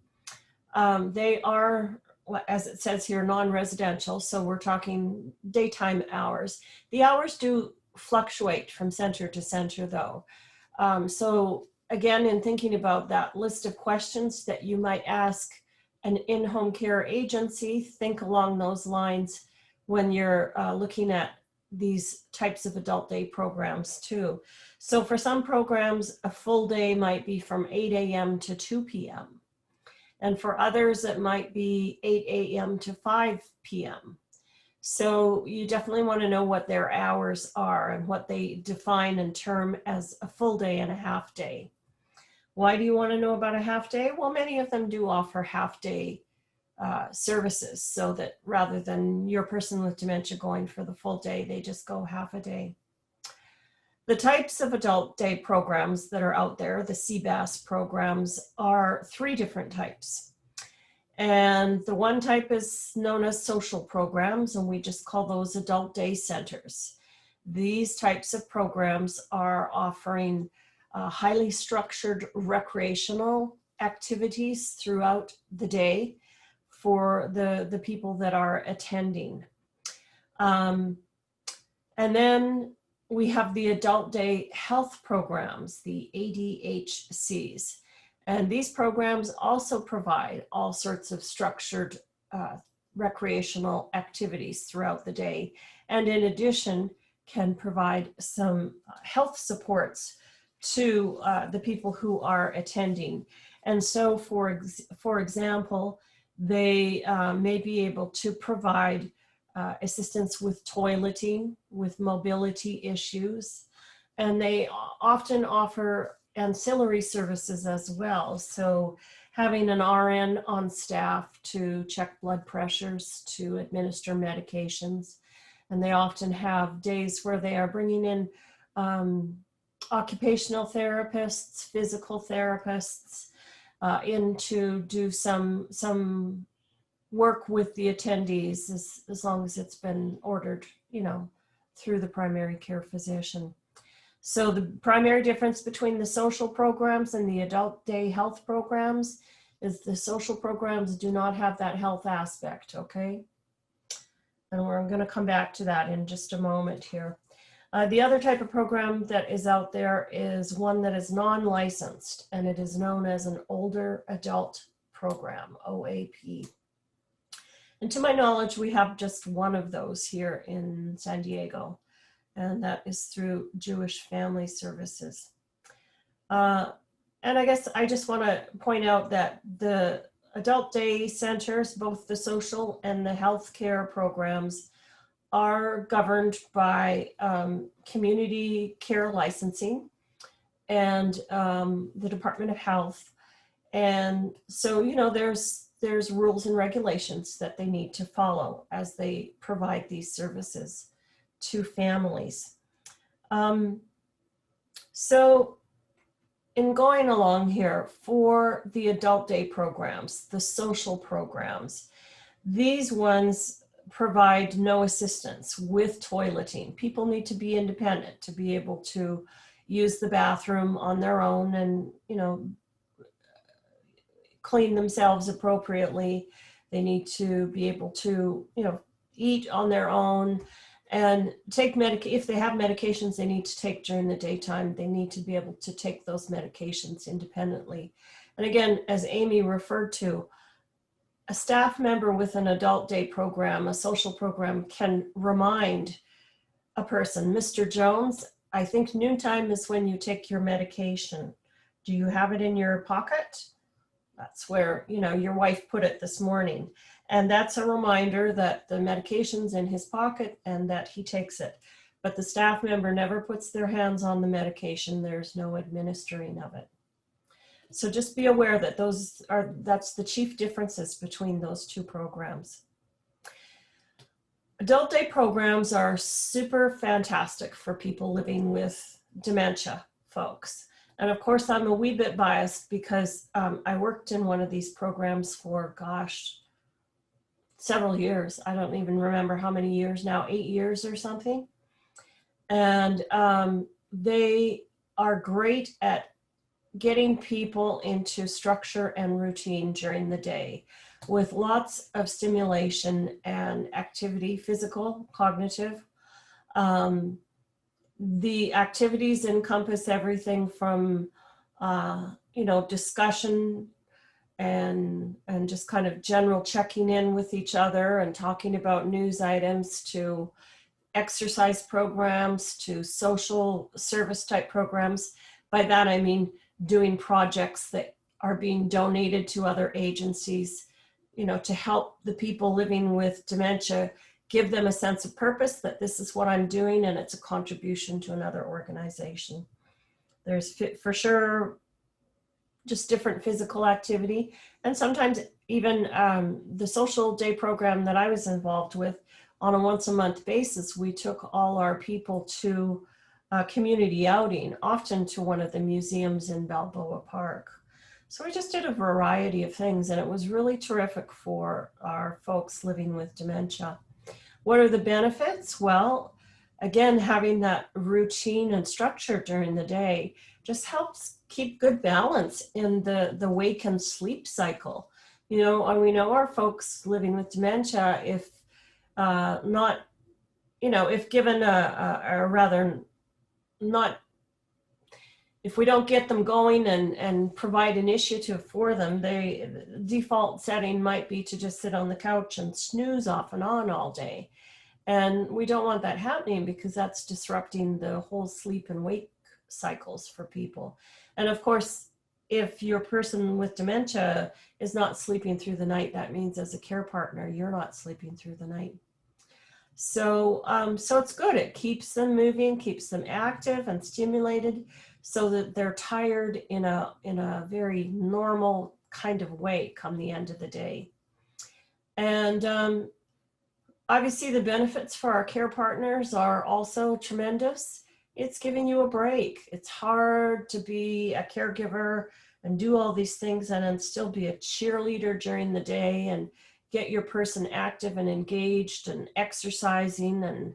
Speaker 2: They are, as it says here, non-residential, so we're talking daytime hours. The hours do fluctuate from center to center though. So again, in thinking about that list of questions that you might ask an in-home care agency, think along those lines when you're looking at these types of adult day programs too. So for some programs, a full day might be from 8 a.m. to 2 p.m. And for others, it might be 8 a.m. to 5 p.m. So you definitely want to know what their hours are and what they define and term as a full day and a half day. Why do you want to know about a half day? Well, many of them do offer half day services, so that rather than your person with dementia going for the full day, they just go half a day. The types of adult day programs that are out there, the CBAS programs, are 3 different types. And the one type is known as social programs, and we just call those adult day centers. These types of programs are offering highly structured recreational activities throughout the day for the people that are attending. And then we have the adult day health programs, the ADHCs. And these programs also provide all sorts of structured recreational activities throughout the day. And in addition, can provide some health supports to the people who are attending. And so for example, they may be able to provide assistance with toileting, with mobility issues. and they often offer ancillary services as well. So having an RN on staff to check blood pressures, to administer medications, and they often have days where they are bringing in occupational therapists, physical therapists, in to do some work with the attendees as long as it's been ordered, you know, through the primary care physician. So the primary difference between the social programs and the adult day health programs is the social programs do not have that health aspect, okay? And we're going to come back to that in just a moment here. The other type of program that is out there is one that is non-licensed, and it is known as an older adult program, OAP. And to my knowledge, we have just one of those here in San Diego, and that is through Jewish Family Services. And I guess I just want to point out that the adult day centers, both the social and the healthcare programs, are governed by community care licensing and the Department of Health. And so, you know, there's rules and regulations that they need to follow as they provide these services to families. So in going along here for the adult day programs, the social programs, these ones provide no assistance with toileting. People need to be independent to be able to use the bathroom on their own and, you know, clean themselves appropriately. They need to be able to, you know, eat on their own and take if they have medications they need to take during the daytime, they need to be able to take those medications independently. And again, as Amy referred to, a staff member with an adult day program, a social program, can remind a person, Mr. Jones, I think noontime is when you take your medication. Do you have it in your pocket? That's where, you know, your wife put it this morning. And that's a reminder that the medication's in his pocket and that he takes it. But the staff member never puts their hands on the medication. There's no administering of it. So just be aware that that's the chief differences between those two programs. Adult day programs are super fantastic for people living with dementia, folks. And of course, I'm a wee bit biased because I worked in one of these programs for, gosh, several years. I don't even remember how many years now, 8 years or something. And they are great at getting people into structure and routine during the day with lots of stimulation and activity, physical, cognitive. The activities encompass everything from, you know, discussion and just kind of general checking in with each other and talking about news items, to exercise programs, to social service type programs. By that, I mean doing projects that are being donated to other agencies, you know, to help the people living with dementia, give them a sense of purpose that this is what I'm doing and it's a contribution to another organization. There's for sure just different physical activity, and sometimes even the social day program that I was involved with, on a once a month basis, we took all our people to a community outing, often to one of the museums in Balboa Park. So we just did a variety of things, and it was really terrific for our folks living with dementia. What are the benefits? Well, again, having that routine and structure during the day just helps keep good balance in the wake and sleep cycle. You know, and we know our folks living with dementia, if not, you know, if given if we don't get them going and provide initiative for them, the default setting might be to just sit on the couch and snooze off and on all day. And we don't want that happening because that's disrupting the whole sleep and wake cycles for people. And of course, if your person with dementia is not sleeping through the night, that means as a care partner, you're not sleeping through the night. So, so it's good. It keeps them moving, keeps them active and stimulated so that they're tired in a very normal kind of way come the end of the day. And obviously the benefits for our care partners are also tremendous. It's giving you a break. It's hard to be a caregiver and do all these things and then still be a cheerleader during the day and get your person active and engaged and exercising and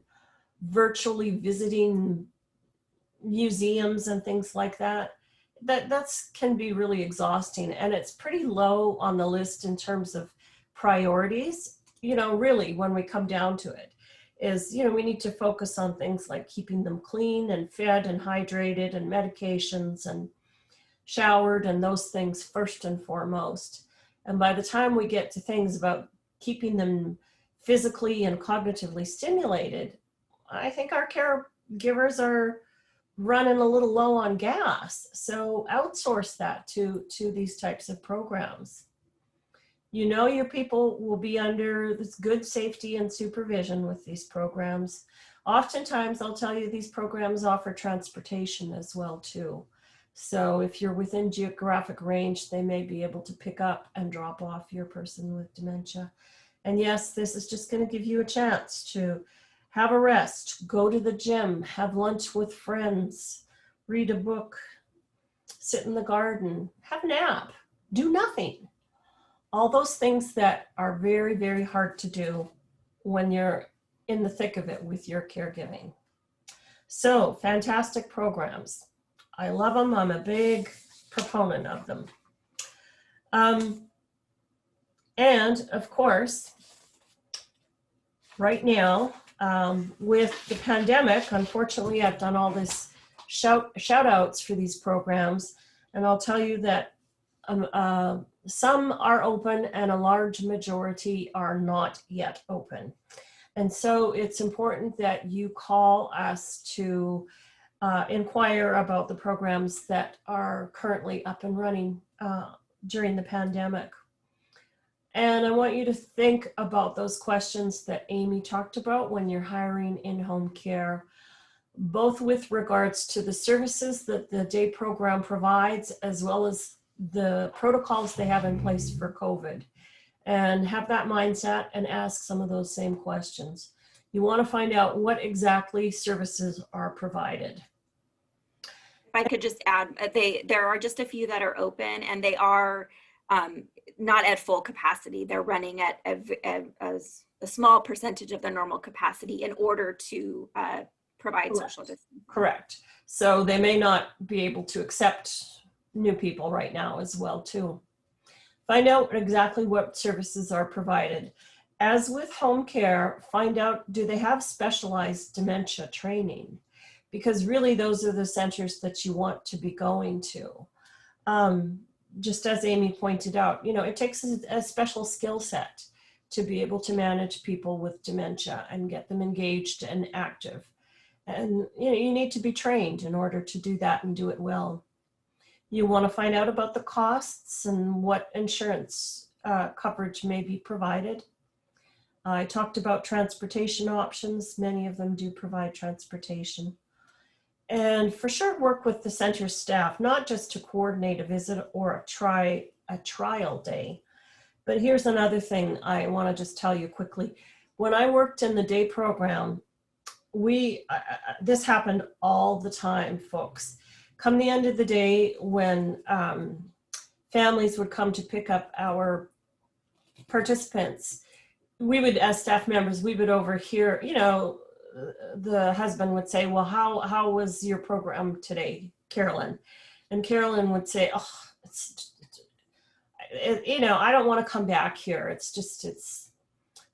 Speaker 2: virtually visiting museums and things like that. That's can be really exhausting, and it's pretty low on the list in terms of priorities. Really, when we come down to it, is we need to focus on things like keeping them clean and fed and hydrated and medications and showered and those things first and foremost. And by the time we get to things about keeping them physically and cognitively stimulated, I think our caregivers are running a little low on gas. So outsource that to these types of programs. Your people will be under this good safety and supervision with these programs. Oftentimes, I'll tell you, these programs offer transportation as well too. So if you're within geographic range, they may be able to pick up and drop off your person with dementia. And yes, this is just going to give you a chance to have a rest, go to the gym, have lunch with friends, read a book, sit in the garden, have a nap, do nothing. All those things that are very, very hard to do when you're in the thick of it with your caregiving. So, fantastic programs. I love them. I'm a big proponent of them. And of course, right now, with the pandemic, unfortunately, I've done all this shout outs for these programs, and I'll tell you that some are open and a large majority are not yet open. And so it's important that you call us to inquire about the programs that are currently up and running during the pandemic. And I want you to think about those questions that Amy talked about when you're hiring in-home care, both with regards to the services that the day program provides, as well as the protocols they have in place for COVID. And have that mindset and ask some of those same questions. You want to find out what exactly services are provided.
Speaker 1: If I could just add, there are just a few that are open, and they are not at full capacity. They're running at a small percentage of their normal capacity in order to provide
Speaker 2: Correct.
Speaker 1: Social distancing.
Speaker 2: Correct. So they may not be able to accept new people right now as well too. Find out exactly what services are provided. As with home care, find out, do they have specialized dementia training? Because really those are the centers that you want to be going to. Just as Amy pointed out, it takes a special skill set to be able to manage people with dementia and get them engaged and active. And you need to be trained in order to do that and do it well. You want to find out about the costs and what insurance coverage may be provided. I talked about transportation options. Many of them do provide transportation. And for sure, work with the center staff, not just to coordinate a visit or a trial day. But here's another thing I want to just tell you quickly. When I worked in the day program, this happened all the time, folks. Come the end of the day, when families would come to pick up our participants, we would, as staff members, we would overhear, the husband would say, well, how was your program today, Carolyn? And Carolyn would say, oh, I don't want to come back here.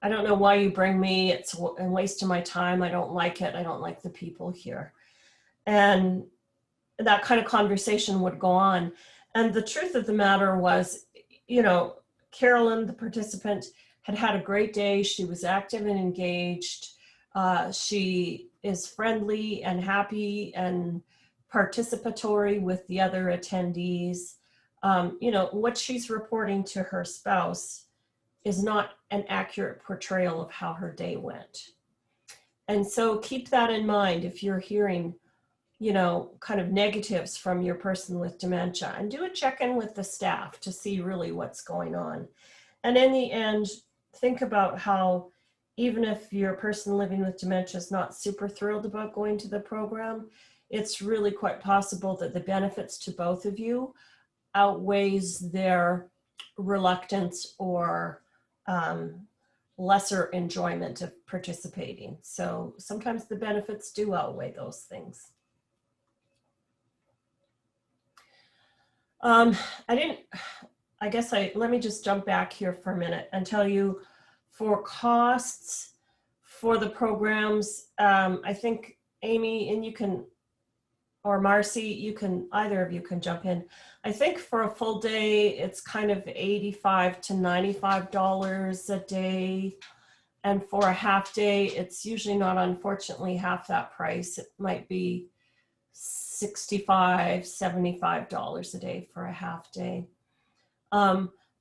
Speaker 2: I don't know why you bring me. It's a waste of my time. I don't like it. I don't like the people here. And that kind of conversation would go on. And the truth of the matter was, Carolyn, the participant, had a great day. She was active and engaged. She is friendly and happy and participatory with the other attendees. What she's reporting to her spouse is not an accurate portrayal of how her day went. And so keep that in mind if you're hearing, you know, kind of negatives from your person with dementia, and do a check-in with the staff to see really what's going on. And in the end, think about how even if your person living with dementia is not super thrilled about going to the program, it's really quite possible that the benefits to both of you outweighs their reluctance or lesser enjoyment of participating. So sometimes the benefits do outweigh those things. Let me just jump back here for a minute and tell you, for costs for the programs, I think Amy, and you can, or Marcy, you can, either of you can jump in. I think for a full day, it's kind of $85 to $95 a day. And for a half day, it's usually not, unfortunately, half that price. It might be $65, $75 a day for a half day.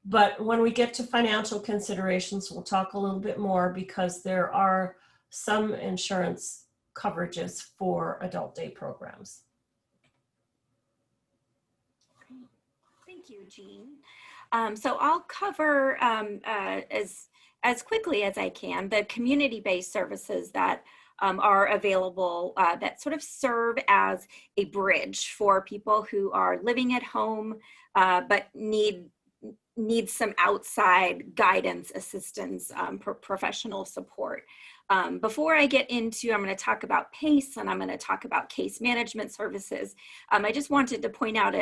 Speaker 2: But when we get to financial considerations, we'll talk a little bit more, because there are some insurance coverages for adult day programs.
Speaker 1: Thank you, Jean. So I'll cover as quickly as I can the community-based services that are available that sort of serve as a bridge for people who are living at home but need some outside guidance, assistance, professional support. Before I get into, I'm going to talk about PACE and I'm going to talk about case management services. I just wanted to point out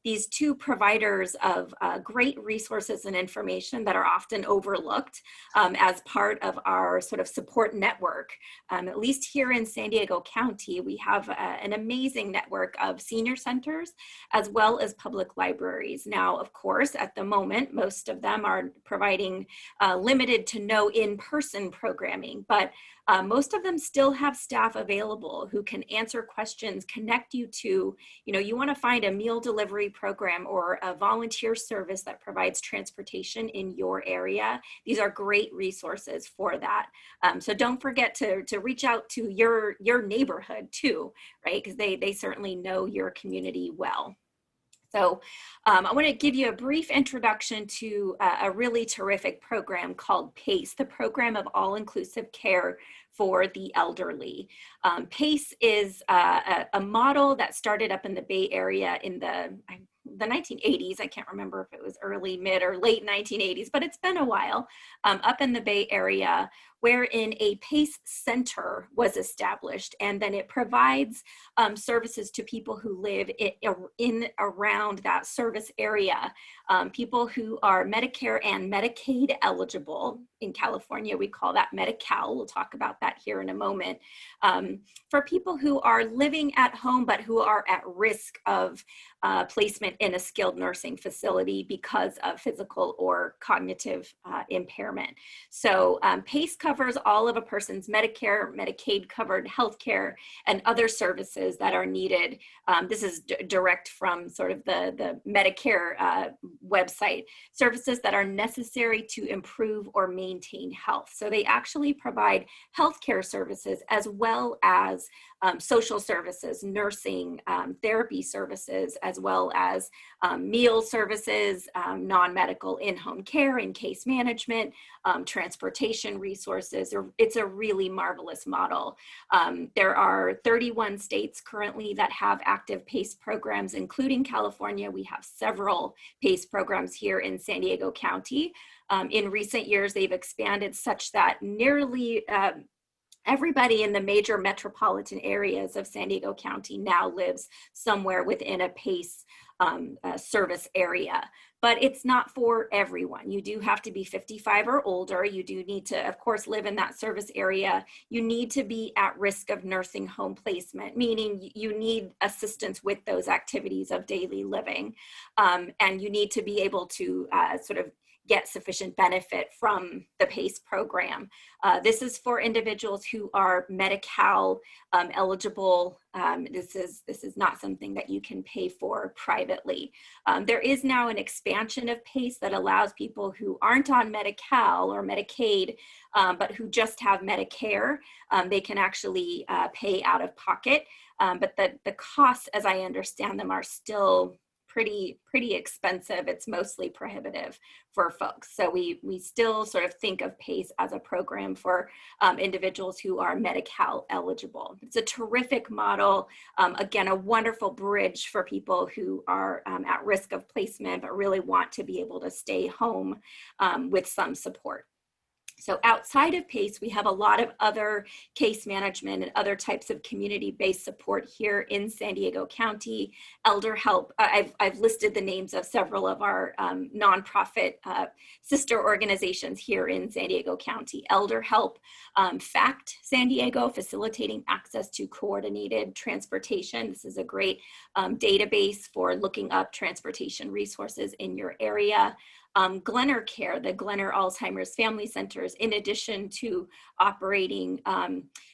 Speaker 1: these two providers of great resources and information that are often overlooked as part of our sort of support network. At least here in San Diego County, we have an amazing network of senior centers as well as public libraries. Now, of course, at the moment, most of them are providing limited to no in-person programming, but most of them still have staff available who can answer questions, connect you to, you want to find a meal delivery program or a volunteer service that provides transportation in your area. These are great resources for that. So don't forget to reach out to your neighborhood too, right? Because they certainly know your community well. So I want to give you a brief introduction to a really terrific program called PACE, the Program of All-Inclusive Care for the Elderly. PACE is a model that started up in the Bay Area in the 1980s. I can't remember if it was early, mid, or late 1980s, but it's been a while, up in the Bay Area, wherein a PACE center was established, and then it provides services to people who live in around that service area. People who are Medicare and Medicaid eligible. In California, we call that Medi-Cal. We'll talk about that here in a moment. For people who are living at home, but who are at risk of placement in a skilled nursing facility because of physical or cognitive impairment. So PACE covers all of a person's Medicare, Medicaid covered healthcare, and other services that are needed. This is direct from sort of the Medicare website, services that are necessary to improve or maintain health. So they actually provide healthcare services as well as social services, nursing, therapy services, as well as meal services, non-medical in-home care and case management, transportation resources. It's a really marvelous model. There are 31 states currently that have active PACE programs, including California. We have several PACE programs here in San Diego County. In recent years, they've expanded such that nearly everybody in the major metropolitan areas of San Diego County now lives somewhere within a PACE service area. But it's not for everyone. You do have to be 55 or older. You do need to, of course, live in that service area. You need to be at risk of nursing home placement, meaning you need assistance with those activities of daily living. And you need to be able to sort of get sufficient benefit from the PACE program. This is for individuals who are Medi-Cal eligible. This is not something that you can pay for privately. There is now an expansion of PACE that allows people who aren't on Medi-Cal or Medicaid, but who just have Medicare, they can actually pay out of pocket. But the costs, as I understand them, are still pretty expensive. It's mostly prohibitive for folks. So we still sort of think of PACE as a program for individuals who are Medi-Cal eligible. It's a terrific model. Again, a wonderful bridge for people who are at risk of placement, but really want to be able to stay home with some support. So outside of PACE, we have a lot of other case management and other types of community-based support here in San Diego County. Elder Help, I've listed the names of several of our nonprofit sister organizations here in San Diego County. Elder Help, FACT San Diego, facilitating access to coordinated transportation. This is a great database for looking up transportation resources in your area. Glenner Care, the Glenner Alzheimer's Family Centers, in addition to operating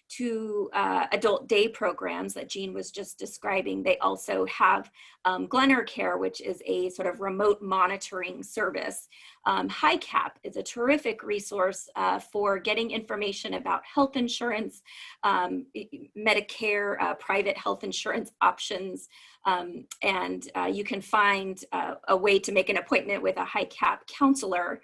Speaker 1: two adult day programs that Jean was just describing, they also have Glenner Care, which is a sort of remote monitoring service. HICAP is a terrific resource for getting information about health insurance, Medicare, private health insurance options, and you can find a way to make an appointment with a HICAP counselor.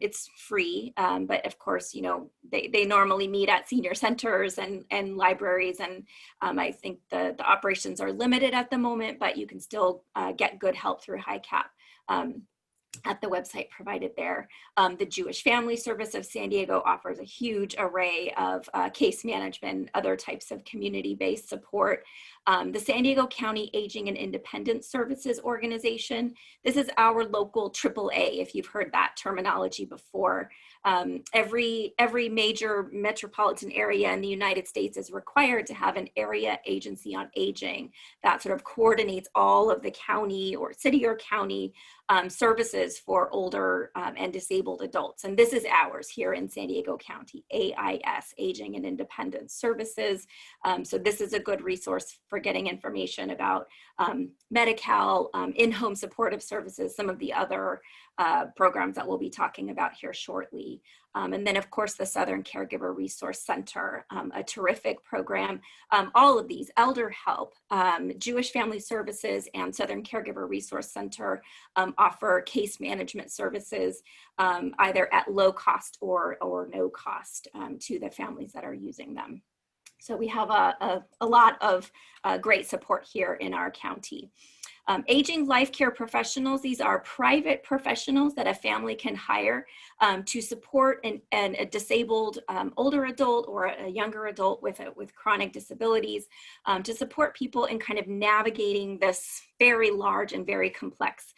Speaker 1: It's free, but of course, you know, they normally meet at senior centers and libraries, and I think the operations are limited at the moment, but you can still get good help through HICAP. At the website provided there. The Jewish Family Service of San Diego offers a huge array of case management, other types of community-based support. The San Diego County Aging and Independence Services Organization. This is our local AAA, if you've heard that terminology before. Every major metropolitan area in the United States is required to have an area agency on aging that sort of coordinates all of the county or city or county services for older and disabled adults. And this is ours here in San Diego County, AIS, Aging and Independence Services. So this is a good resource for getting information about Medi-Cal, in-home supportive services, some of the other programs that we'll be talking about here shortly. And then of course the Southern Caregiver Resource Center, a terrific program. All of these, Elder Help, Jewish Family Services, and Southern Caregiver Resource Center offer case management services either at low cost or no cost to the families that are using them. So we have a lot of great support here in our county. Aging life care professionals, these are private professionals that a family can hire to support a disabled older adult or a younger adult with chronic disabilities, to support people in kind of navigating this very large and very complex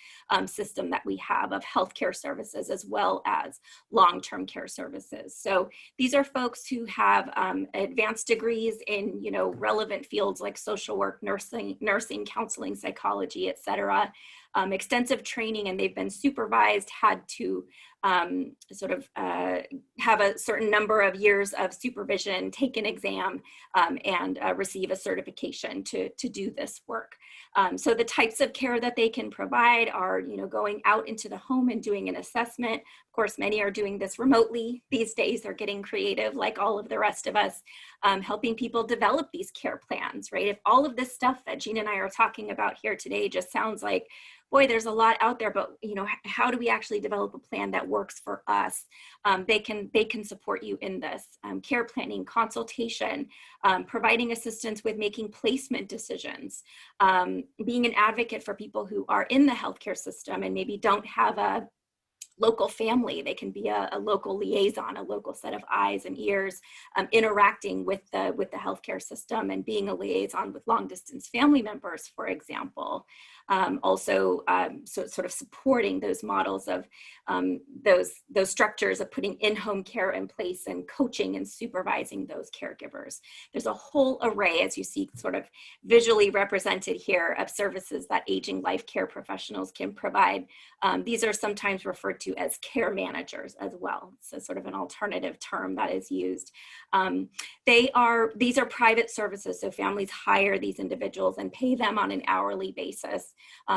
Speaker 1: system that we have of healthcare services as well as long-term care services. So these are folks who have advanced degrees in, you know, relevant fields like social work, nursing, counseling, psychology, et cetera, extensive training, and they've been supervised, had to sort of have a certain number of years of supervision, take an exam, and receive a certification to do this work. So the types of care that they can provide are, you know, going out into the home and doing an assessment. Of course, many are doing this remotely these days. They're getting creative like all of the rest of us, helping people develop these care plans, right? If all of this stuff that Jean and I are talking about here today just sounds like, boy, there's a lot out there, but you know, how do we actually develop a plan that works for us? They can support you in this. Care planning, consultation, providing assistance with making placement decisions, being an advocate for people who are in the healthcare system and maybe don't have a local family. They can be a local liaison, a local set of eyes and ears, interacting with the healthcare system and being a liaison with long distance family members, for example. Also, sort of supporting those models of those structures of putting in-home care in place and coaching and supervising those caregivers. There's a whole array, as you see sort of visually represented here, of services that aging life care professionals can provide. These are sometimes referred to as care managers as well. So sort of an alternative term that is used. These are private services, so families hire these individuals and pay them on an hourly basis.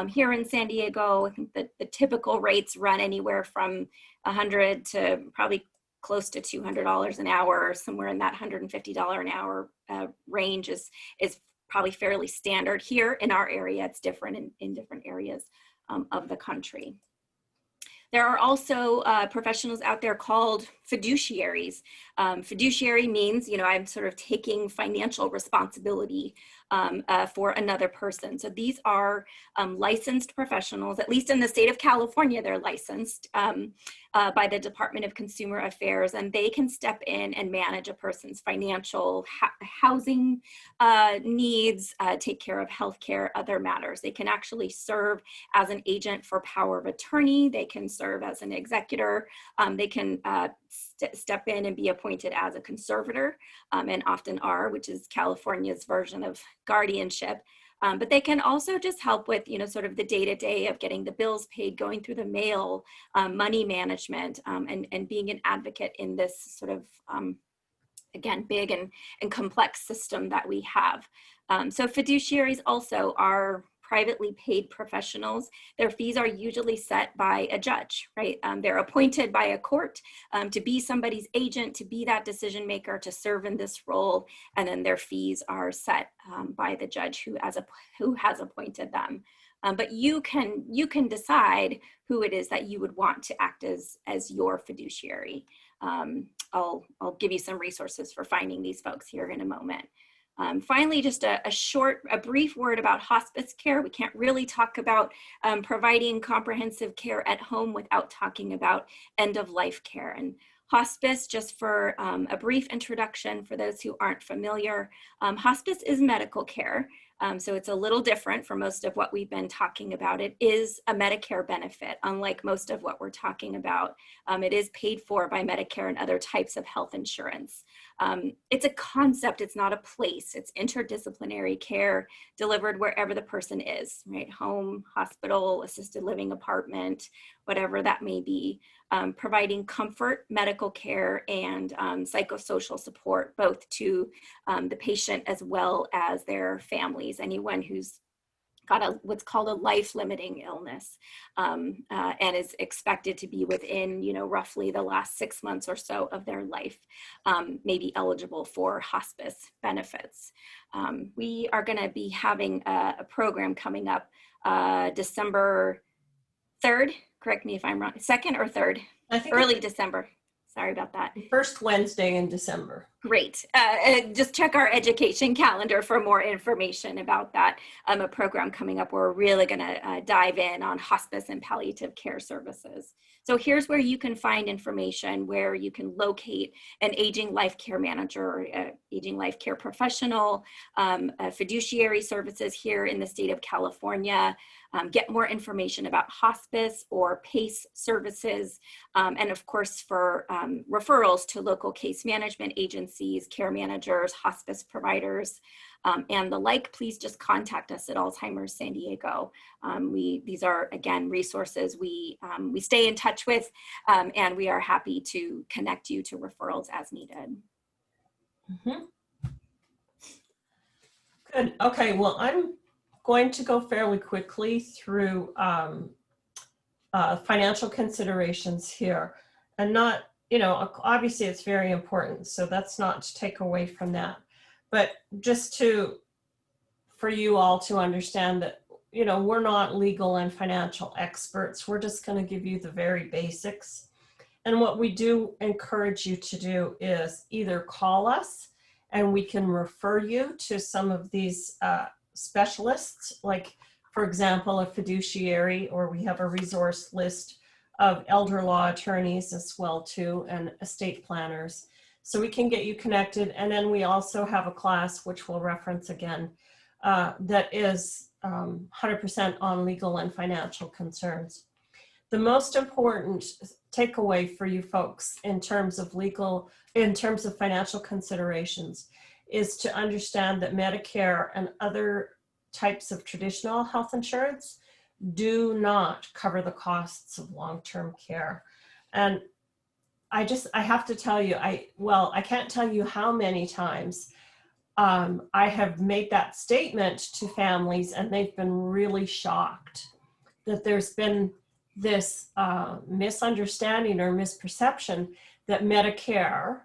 Speaker 1: Here in San Diego, I think the typical rates run anywhere from $100 to probably close to $200 an hour, somewhere in that $150 an hour range is probably fairly standard. Here in our area, it's different in different areas of the country. There are also professionals out there called fiduciaries. Fiduciary means, you know, I'm sort of taking financial responsibility for another person. So these are licensed professionals, at least in the state of California, they're licensed by the Department of Consumer Affairs, and they can step in and manage a person's financial housing needs, take care of healthcare, other matters. They can actually serve as an agent for power of attorney. They can serve as an executor. They can step in and be appointed as a conservator, and often are, which is California's version of guardianship. But they can also just help with, you know, sort of the day-to-day of getting the bills paid, going through the mail, money management, and being an advocate in this sort of, again, big and complex system that we have. So fiduciaries also are privately paid professionals. Their fees are usually set by a judge, right? They're appointed by a court to be somebody's agent, to be that decision maker, to serve in this role, and then their fees are set by the judge who has appointed them. But you can decide who it is that you would want to act as your fiduciary. I'll give you some resources for finding these folks here in a moment. Finally, just a brief word about hospice care. We can't really talk about providing comprehensive care at home without talking about end-of-life care. And hospice, just for a brief introduction for those who aren't familiar, hospice is medical care. So it's a little different from most of what we've been talking about. It is a Medicare benefit, unlike most of what we're talking about. It is paid for by Medicare and other types of health insurance. It's a concept, it's not a place. It's interdisciplinary care delivered wherever the person is, right? Home, hospital, assisted living apartment, whatever that may be. Providing comfort, medical care, and psychosocial support, both to the patient as well as their families, anyone who's got what's called a life-limiting illness and is expected to be within, you know, roughly the last 6 months or so of their life, may be eligible for hospice benefits. We are going to be having a program coming up December 3rd. Correct me if I'm wrong. 2nd or 3rd?
Speaker 2: I think
Speaker 1: early December. Sorry about that.
Speaker 2: First Wednesday in December.
Speaker 1: Great. Just check our education calendar for more information about that. A program coming up where we're really going to dive in on hospice and palliative care services. So here's where you can find information, where you can locate an aging life care manager or aging life care professional, fiduciary services here in the state of California, get more information about hospice or PACE services, and of course for referrals to local case management agencies, care managers, hospice providers, and the like. Please just contact us at Alzheimer's San Diego. These are, again, resources we stay in touch with, and we are happy to connect you to referrals as needed.
Speaker 2: Mm-hmm. Good. Okay, well, I'm going to go fairly quickly through financial considerations here, and not, you know, obviously it's very important, so that's not to take away from that, but just for you all to understand that, you know, we're not legal and financial experts. We're just going to give you the very basics. And what we do encourage you to do is either call us and we can refer you to some of these specialists, like, for example, a fiduciary, or we have a resource list of elder law attorneys as well too, and estate planners. So we can get you connected. And then we also have a class, which we'll reference again, that is 100% on legal and financial concerns. The most important takeaway for you folks in terms of financial considerations is to understand that Medicare and other types of traditional health insurance do not cover the costs of long-term care. And I have to tell you, I can't tell you how many times I have made that statement to families, and they've been really shocked that there's been this misunderstanding or misperception that Medicare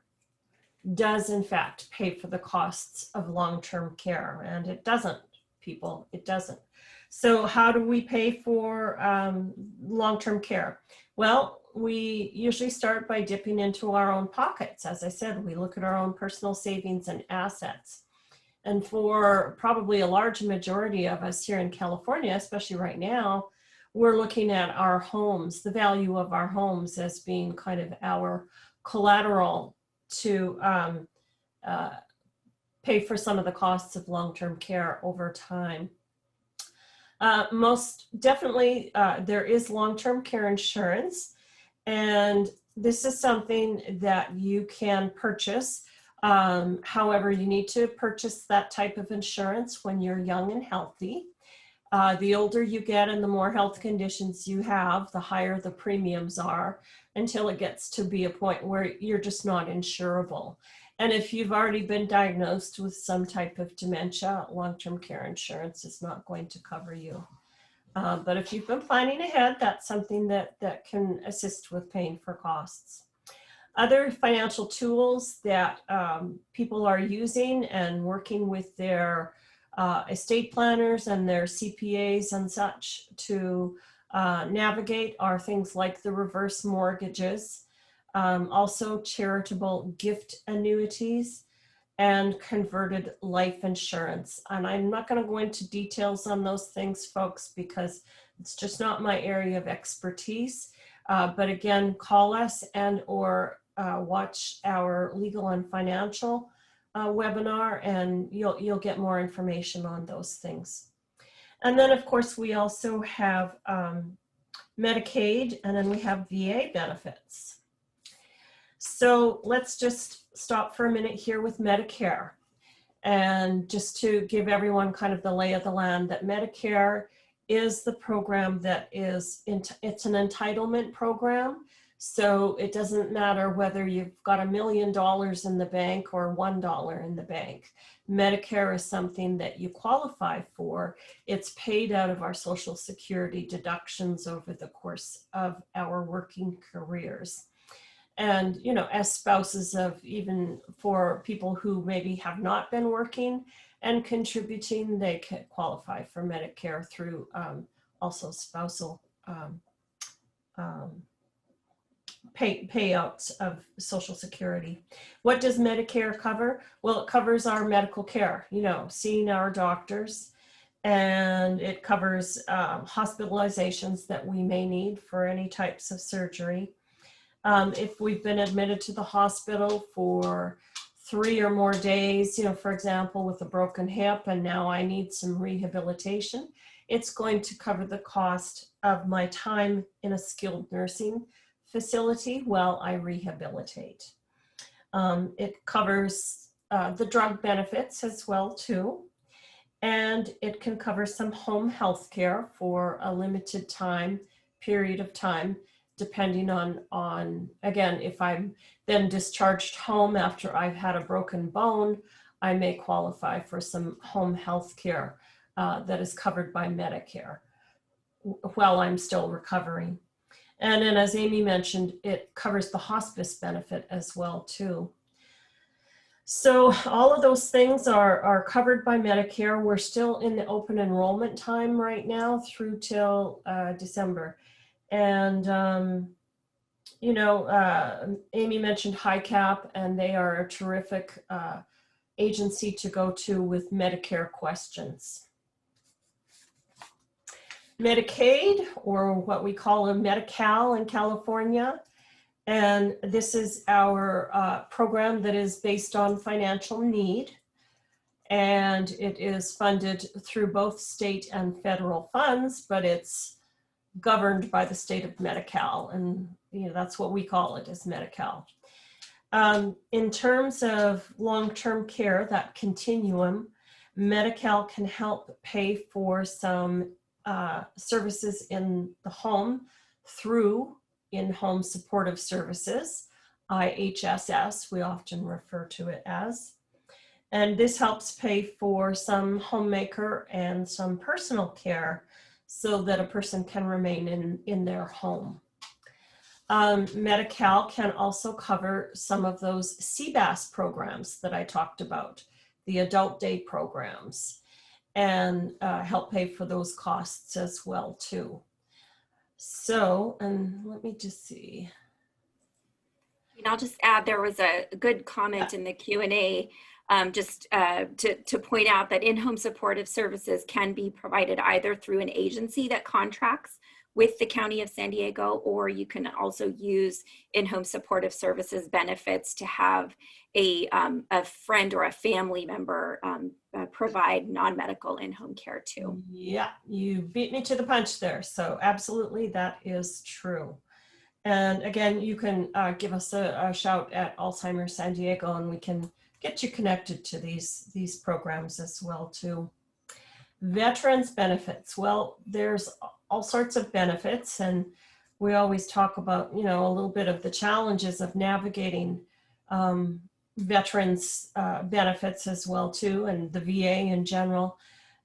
Speaker 2: does in fact pay for the costs of long-term care, and it doesn't, people, it doesn't. So how do we pay for long-term care? Well, we usually start by dipping into our own pockets. As I said, we look at our own personal savings and assets. And for probably a large majority of us here in California, especially right now, we're looking at our homes, the value of our homes as being kind of our collateral to pay for some of the costs of long-term care over time. Most definitely, there is long-term care insurance, and this is something that you can purchase. However, you need to purchase that type of insurance when you're young and healthy. The older you get and the more health conditions you have, the higher the premiums are, until it gets to be a point where you're just not insurable. And if you've already been diagnosed with some type of dementia, long-term care insurance is not going to cover you. But if you've been planning ahead, that's something that can assist with paying for costs. Other financial tools that people are using and working with their estate planners and their CPAs and such to navigate are things like the reverse mortgages, also charitable gift annuities, and converted life insurance. And I'm not going to go into details on those things, folks, because it's just not my area of expertise. But again, call us and or watch our legal and financial webinar, and you'll get more information on those things. And then, of course, we also have Medicaid, and then we have VA benefits. So let's just stop for a minute here with Medicare, and just to give everyone kind of the lay of the land, that Medicare is the program that is, it's an entitlement program. So it doesn't matter whether you've got $1 million in the bank or $1 in the bank. Medicare is something that you qualify for. It's paid out of our Social Security deductions over the course of our working careers. And, you know, as spouses of, even for people who maybe have not been working and contributing, they can qualify for Medicare through also spousal payouts of Social Security. What does Medicare cover? Well, it covers our medical care, you know, seeing our doctors, and it covers hospitalizations that we may need for any types of surgery. If we've been admitted to the hospital for 3 or more days, you know, for example, with a broken hip, and now I need some rehabilitation, it's going to cover the cost of my time in a skilled nursing facility while I rehabilitate. It covers the drug benefits as well too, and it can cover some home health care for a limited period of time, depending on again, if I'm then discharged home after I've had a broken bone, I may qualify for some home health care that is covered by Medicare while I'm still recovering. And then, as Amy mentioned, it covers the hospice benefit as well too. So all of those things are covered by Medicare. We're still in the open enrollment time right now through till December. And, you know, Amy mentioned HICAP, and they are a terrific agency to go to with Medicare questions. Medicaid, or what we call a Medi-Cal in California, and this is our program that is based on financial need, and it is funded through both state and federal funds, but it's governed by the state of Medi-Cal, and you know, that's what we call it, is Medi-Cal. In terms of long-term care, that continuum, Medi-Cal can help pay for some services in the home through in-home supportive services, IHSS, we often refer to it as. And this helps pay for some homemaker and some personal care so that a person can remain in their home. Medi-Cal can also cover some of those CBAS programs that I talked about, the adult day programs, and help pay for those costs as well too. So, and let me just see.
Speaker 1: And I'll just add, there was a good comment in the Q&A just to point out that in-home supportive services can be provided either through an agency that contracts with the County of San Diego, or you can also use in-home supportive services benefits to have a friend or a family member provide non-medical in-home care too.
Speaker 2: Yeah, you beat me to the punch there. So absolutely, that is true. And again, you can give us a shout at Alzheimer San Diego, and we can get you connected to these programs as well too. Veterans benefits. Well, there's all sorts of benefits, and we always talk about, a little bit of the challenges of navigating veterans benefits as well too, and the VA in general.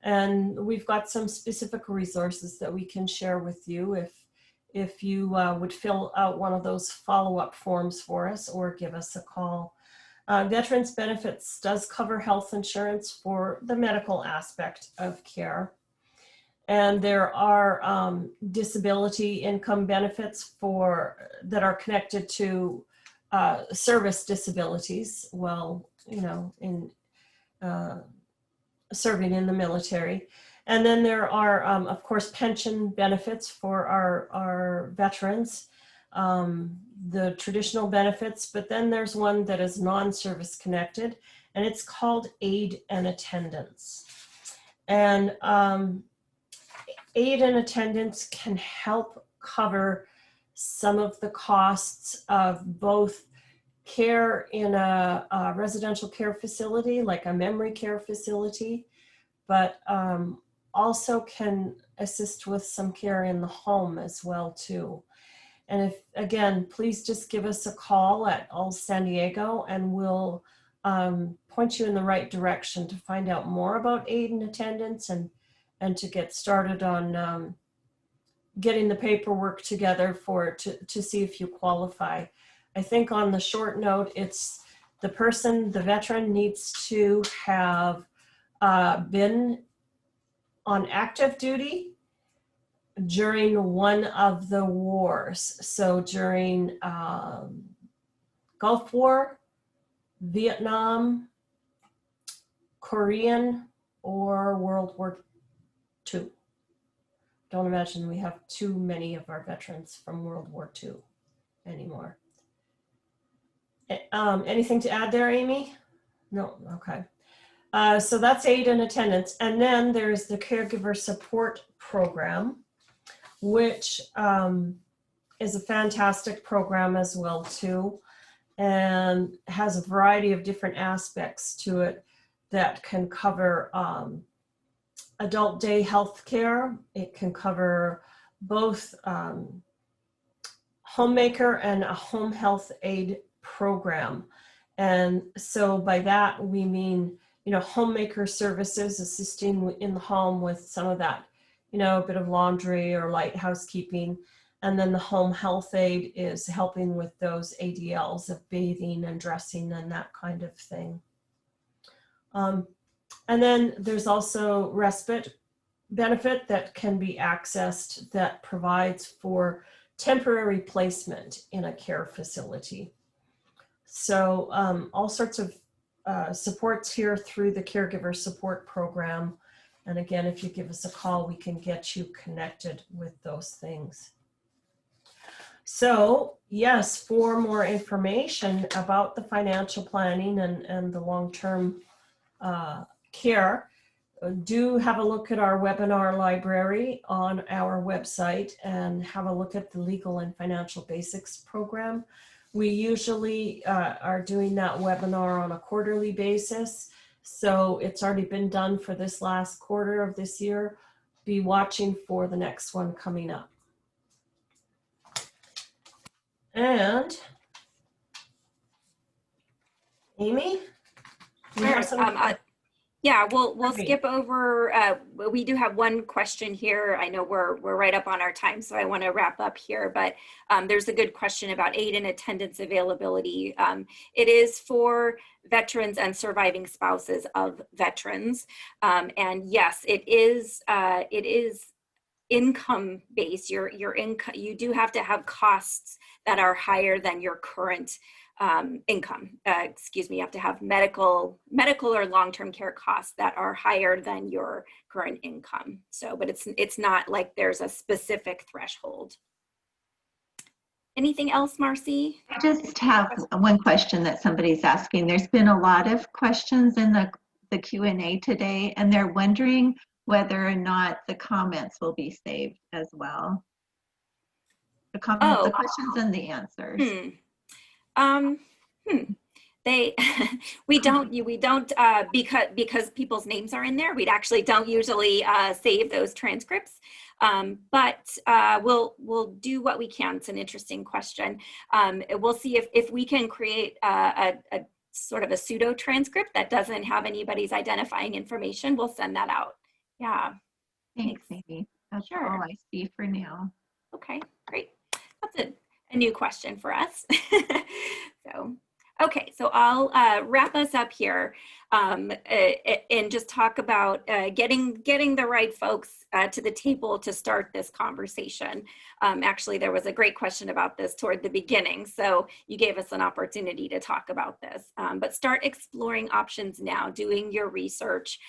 Speaker 2: And we've got some specific resources that we can share with you if you would fill out one of those follow-up forms for us or give us a call. Veterans benefits does cover health insurance for the medical aspect of care. And there are disability income benefits that are connected to service disabilities while, in serving in the military. And then there are, of course, pension benefits for our veterans, the traditional benefits, but then there's one that is non-service connected, and it's called aid and attendance. And aid and attendance can help cover some of the costs of both care in a residential care facility, like a memory care facility, but also can assist with some care in the home as well too. And again, please just give us a call at All San Diego, and we'll point you in the right direction to find out more about aid and attendance and to get started on getting the paperwork together to see if you qualify. I think on the short note, it's the veteran needs to have been on active duty during one of the wars. So during Gulf War, Vietnam, Korean, or World War II. Don't imagine we have too many of our veterans from World War II anymore. Anything to add there, Amy? No, okay. So that's aid and attendance. And then there's the caregiver support program, which is a fantastic program as well too, and has a variety of different aspects to it that can cover adult day health care. It can cover both homemaker and a home health aid program. And so by that, we mean, homemaker services, assisting in the home with some of that, a bit of laundry or light housekeeping. And then the home health aid is helping with those ADLs of bathing and dressing and that kind of thing. And then there's also respite benefit that can be accessed that provides for temporary placement in a care facility. So all sorts of supports here through the caregiver support program. And again, if you give us a call, we can get you connected with those things. So yes, for more information about the financial planning and the long-term care, do have a look at our webinar library on our website and have a look at the Legal and Financial Basics program. We usually are doing that webinar on a quarterly basis. So it's already been done for this last quarter of this year. be watching for the next one coming up. And Amy, do you have some?
Speaker 1: Yeah, we'll
Speaker 2: Okay.
Speaker 1: skip over. We do have one question here. I know we're right up on our time, so I want to wrap up here. But there's a good question about aid and attendance availability. It is for veterans and surviving spouses of veterans, and yes, it is income based. Your income, you do have to have costs that are higher than your current income. Excuse me, you have to have medical or long-term care costs that are higher than your current income. So, but it's not like there's a specific threshold. Anything else, Marcy?
Speaker 3: I just have one question that somebody's asking. There's been a lot of questions in the Q&A today, and they're wondering whether or not the comments will be saved as well. The questions and the answers.
Speaker 1: They we don't because people's names are in there, we actually don't usually save those transcripts, but we'll do what we can. It's an interesting question. We'll see if we can create a sort of a pseudo transcript that doesn't have anybody's identifying information. We'll send that out. Yeah.
Speaker 3: Thanks, Amy. That's
Speaker 1: Sure.
Speaker 3: all I see for now.
Speaker 1: Okay, great. That's a new question for us. So, okay, so I'll wrap us up here and just talk about getting the right folks to the table to start this conversation. Actually, there was a great question about this toward the beginning, so you gave us an opportunity to talk about this. But start exploring options now, doing your research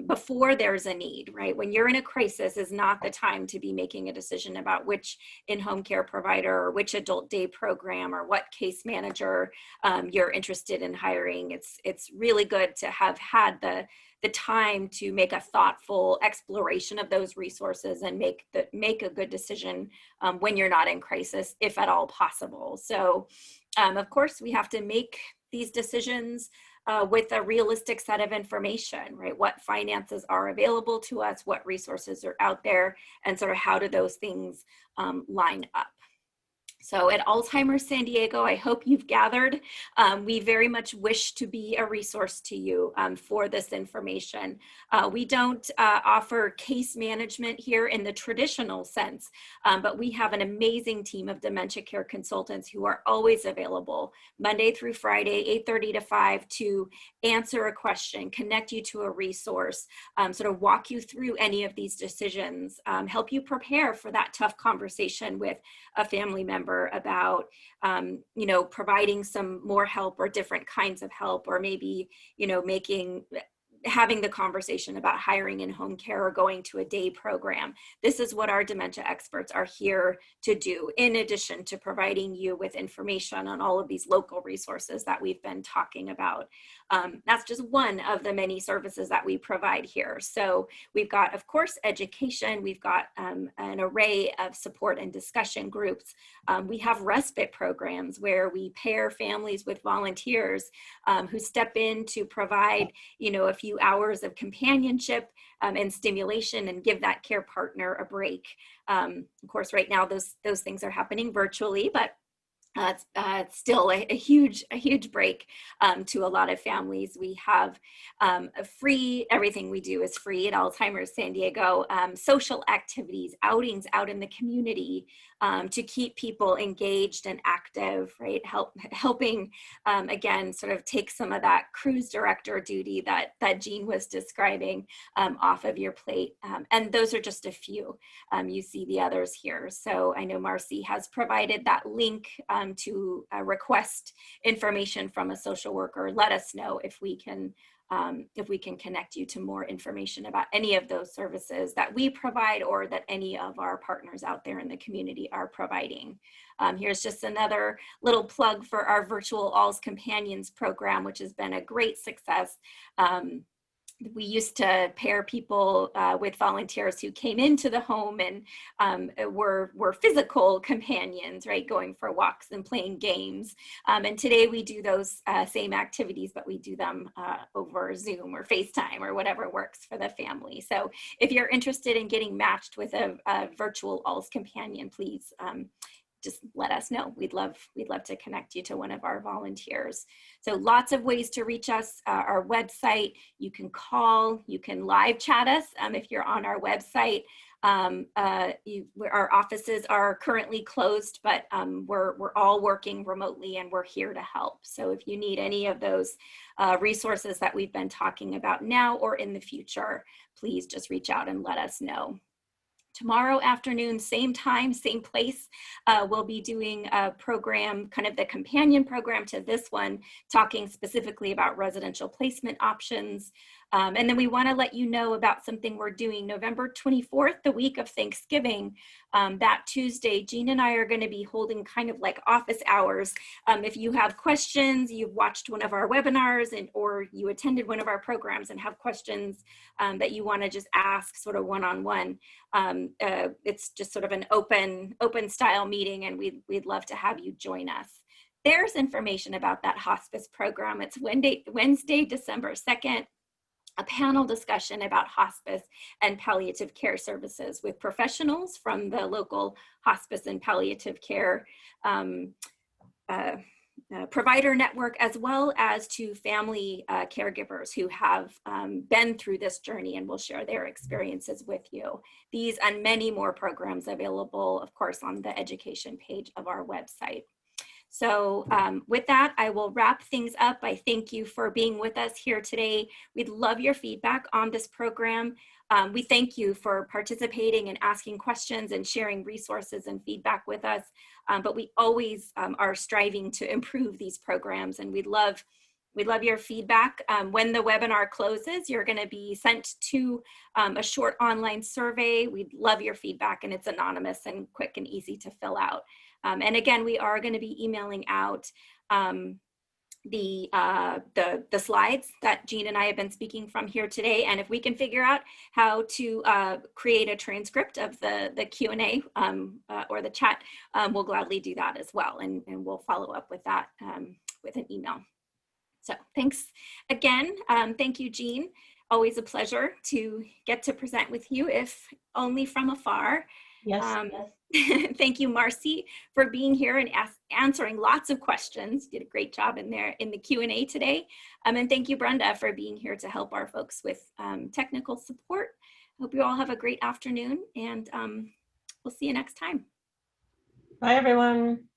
Speaker 1: before there's a need, right? When you're in a crisis is not the time to be making a decision about which in-home care provider or which adult day program or what case manager you're interested in hiring. It's really good to have had the time to make a thoughtful exploration of those resources and make a good decision when you're not in crisis, if at all possible. So of course we have to make these decisions with a realistic set of information, right? What finances are available to us, what resources are out there, and sort of how do those things line up. So at Alzheimer's San Diego, I hope you've gathered. We very much wish to be a resource to you for this information. We don't offer case management here in the traditional sense, but we have an amazing team of dementia care consultants who are always available Monday through Friday, 8:30 to 5 to answer a question, connect you to a resource, sort of walk you through any of these decisions, help you prepare for that tough conversation with a family member about, providing some more help or different kinds of help, or maybe, having the conversation about hiring in home care or going to a day program. This is what our dementia experts are here to do, in addition to providing you with information on all of these local resources that we've been talking about. That's just one of the many services that we provide here. So we've got, of course, education. We've got an array of support and discussion groups. We have respite programs where we pair families with volunteers who step in to provide, a few hours of companionship and stimulation and give that care partner a break. Of course, right now those things are happening virtually, but it's still a huge break to a lot of families. We have everything we do is free at Alzheimer's San Diego, social activities, outings out in the community to keep people engaged and active, right? Helping, again, sort of take some of that cruise director duty that Jean was describing off of your plate. And those are just a few. You see the others here. So I know Marcy has provided that link to request information from a social worker. Let us know if we can connect you to more information about any of those services that we provide or that any of our partners out there in the community are providing. Here's just another little plug for our virtual Alz Companions program, which has been a great success. we used to pair people with volunteers who came into the home and were physical companions, right? Going for walks and playing games. And today we do those same activities, but we do them over Zoom or FaceTime or whatever works for the family. So if you're interested in getting matched with a virtual ALS companion, please just let us know. We'd love to connect you to one of our volunteers. So lots of ways to reach us. Our website, you can call, you can live chat us if you're on our website. Our offices are currently closed, but we're all working remotely and we're here to help. So if you need any of those resources that we've been talking about now or in the future, please just reach out and let us know. Tomorrow afternoon, same time, same place, we'll be doing a program, kind of the companion program to this one, talking specifically about residential placement options. And then we want to let you know about something we're doing November 24th, the week of Thanksgiving. That Tuesday, Jean and I are going to be holding kind of like office hours. If you have questions, you've watched one of our webinars or you attended one of our programs and have questions that you want to just ask sort of one-on-one, it's just sort of an open style meeting, and we'd love to have you join us. There's information about that hospice program. It's Wednesday, December 2nd. A panel discussion about hospice and palliative care services with professionals from the local hospice and palliative care provider network, as well as to family caregivers who have been through this journey and will share their experiences with you. These and many more programs available, of course, on the education page of our website. So with that, I will wrap things up. I thank you for being with us here today. We'd love your feedback on this program. We thank you for participating and asking questions and sharing resources and feedback with us. But we always are striving to improve these programs, and we'd love your feedback. When the webinar closes, you're going to be sent to a short online survey. We'd love your feedback, and it's anonymous and quick and easy to fill out. And again, we are going to be emailing out the slides that Jean and I have been speaking from here today. And if we can figure out how to create a transcript of the Q&A or the chat, we'll gladly do that as well. And we'll follow up with that with an email. So thanks again. Thank you, Jean. Always a pleasure to get to present with you, if only from afar.
Speaker 2: Yes.
Speaker 1: Thank you, Marcy, for being here and answering lots of questions. You did a great job in the Q&A today. And thank you, Brenda, for being here to help our folks with technical support. Hope you all have a great afternoon, and we'll see you next time.
Speaker 2: Bye, everyone.